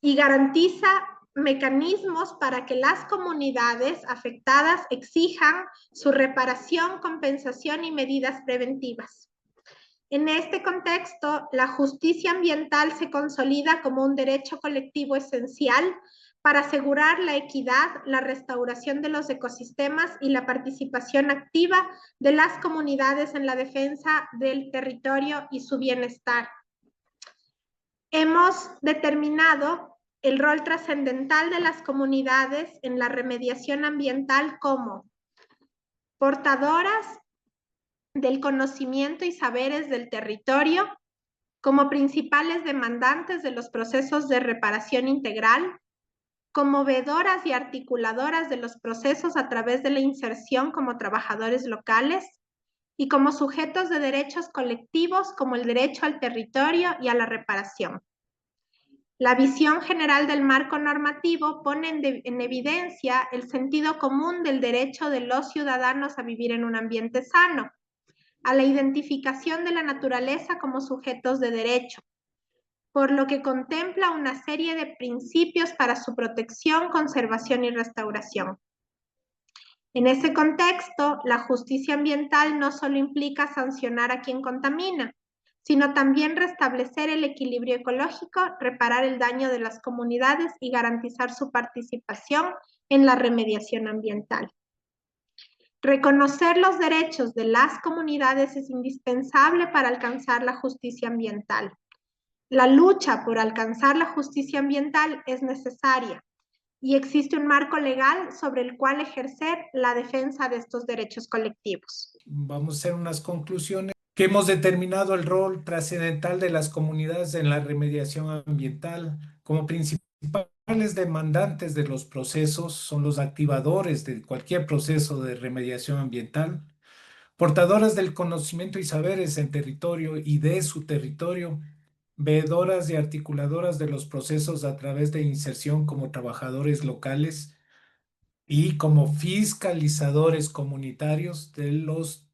Speaker 3: y garantiza mecanismos para que las comunidades afectadas exijan su reparación, compensación y medidas preventivas. En este contexto, la justicia ambiental se consolida como un derecho colectivo esencial para asegurar la equidad, la restauración de los ecosistemas y la participación activa de las comunidades en la defensa del territorio y su bienestar. Hemos determinado el rol trascendental de las comunidades en la remediación ambiental como portadoras del conocimiento y saberes del territorio, como principales demandantes de los procesos de reparación integral, como veedoras y articuladoras de los procesos a través de la inserción como trabajadores locales y como sujetos de derechos colectivos como el derecho al territorio y a la reparación. La visión general del marco normativo pone en evidencia el sentido común del derecho de los ciudadanos a vivir en un ambiente sano, a la identificación de la naturaleza como sujetos de derecho, por lo que contempla una serie de principios para su protección, conservación y restauración. En ese contexto, la justicia ambiental no solo implica sancionar a quien contamina, sino también restablecer el equilibrio ecológico, reparar el daño de las comunidades y garantizar su participación en la remediación ambiental. Reconocer los derechos de las comunidades es indispensable para alcanzar la justicia ambiental. La lucha por alcanzar la justicia ambiental es necesaria y existe un marco legal sobre el cual ejercer la defensa de estos derechos colectivos.
Speaker 2: Vamos a hacer unas conclusiones. Que hemos determinado el rol trascendental de las comunidades en la remediación ambiental. Como principales demandantes de los procesos, son los activadores de cualquier proceso de remediación ambiental, portadoras del conocimiento y saberes en territorio y de su territorio, veedoras y articuladoras de los procesos a través de inserción como trabajadores locales y como fiscalizadores comunitarios de los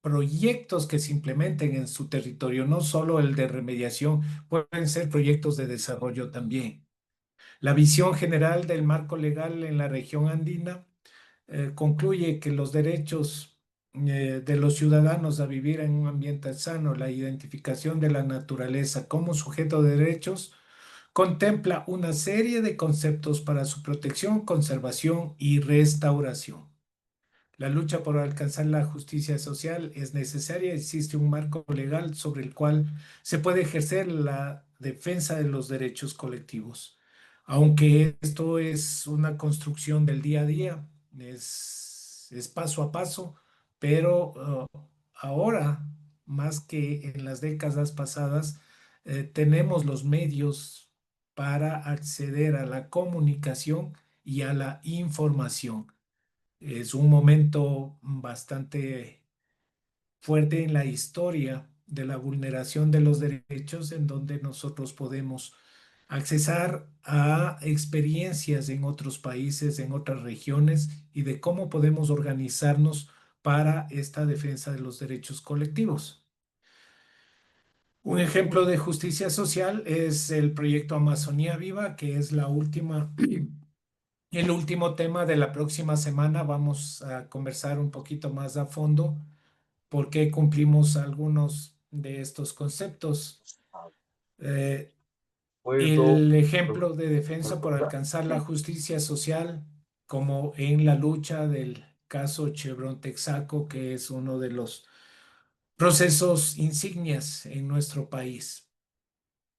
Speaker 2: proyectos que se implementen en su territorio, no solo el de remediación, pueden ser proyectos de desarrollo también. La visión general del marco legal en la región andina concluye que los derechos de los ciudadanos a vivir en un ambiente sano, la identificación de la naturaleza como sujeto de derechos, contempla una serie de conceptos para su protección, conservación y restauración. La lucha por alcanzar la justicia social es necesaria. Existe un marco legal sobre el cual se puede ejercer la defensa de los derechos colectivos. Aunque esto es una construcción del día a día, es paso a paso, pero ahora, más que en las décadas pasadas, tenemos los medios para acceder a la comunicación y a la información. Es un momento bastante fuerte en la historia de la vulneración de los derechos, en donde nosotros podemos accesar a experiencias en otros países, en otras regiones, y de cómo podemos organizarnos para esta defensa de los derechos colectivos. Un ejemplo de justicia social es el proyecto Amazonía Viva, que es el último tema de la próxima semana. Vamos a conversar un poquito más a fondo por qué cumplimos algunos de estos conceptos. El ejemplo de defensa por alcanzar la justicia social, como en la lucha del caso Chevron Texaco, que es uno de los procesos insignias en nuestro país.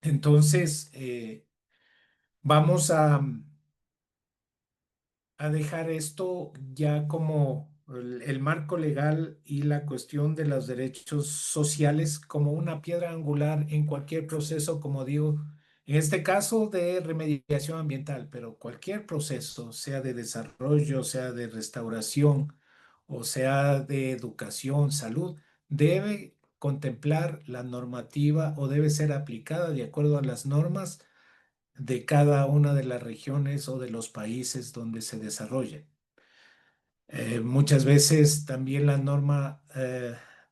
Speaker 2: Entonces, vamos a dejar esto ya como el marco legal y la cuestión de los derechos sociales como una piedra angular en cualquier proceso, como digo, en este caso de remediación ambiental, pero cualquier proceso, sea de desarrollo, sea de restauración o sea de educación, salud, debe contemplar la normativa o debe ser aplicada de acuerdo a las normas de cada una de las regiones o de los países donde se desarrolla. Muchas veces también la norma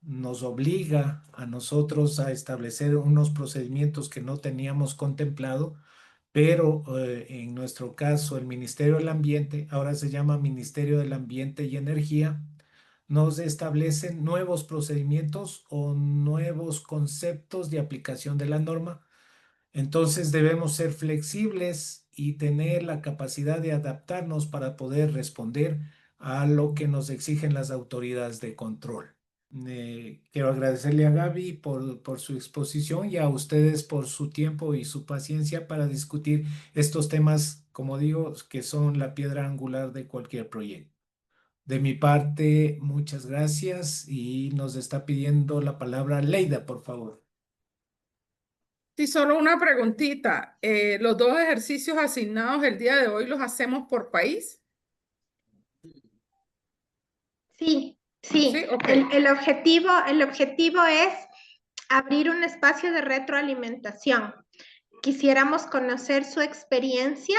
Speaker 2: nos obliga a nosotros a establecer unos procedimientos que no teníamos contemplado, pero en nuestro caso el Ministerio del Ambiente, ahora se llama Ministerio del Ambiente y Energía, nos establecen nuevos procedimientos o nuevos conceptos de aplicación de la norma. Entonces debemos ser flexibles y tener la capacidad de adaptarnos para poder responder a lo que nos exigen las autoridades de control. Quiero agradecerle a Gaby por su exposición y a ustedes por su tiempo y su paciencia para discutir estos temas, como digo, que son la piedra angular de cualquier proyecto. De mi parte, muchas gracias y nos está pidiendo la palabra Leida, por favor.
Speaker 5: Sí, solo una preguntita. ¿Los dos ejercicios asignados el día de hoy los hacemos por país?
Speaker 3: Sí.
Speaker 5: Sí, okay.
Speaker 3: El objetivo es abrir un espacio de retroalimentación. Quisiéramos conocer su experiencia,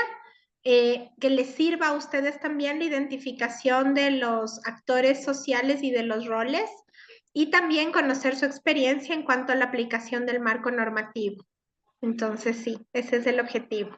Speaker 3: que les sirva a ustedes también la identificación de los actores sociales y de los roles, y también conocer su experiencia en cuanto a la aplicación del marco normativo. Entonces, sí, ese es el objetivo.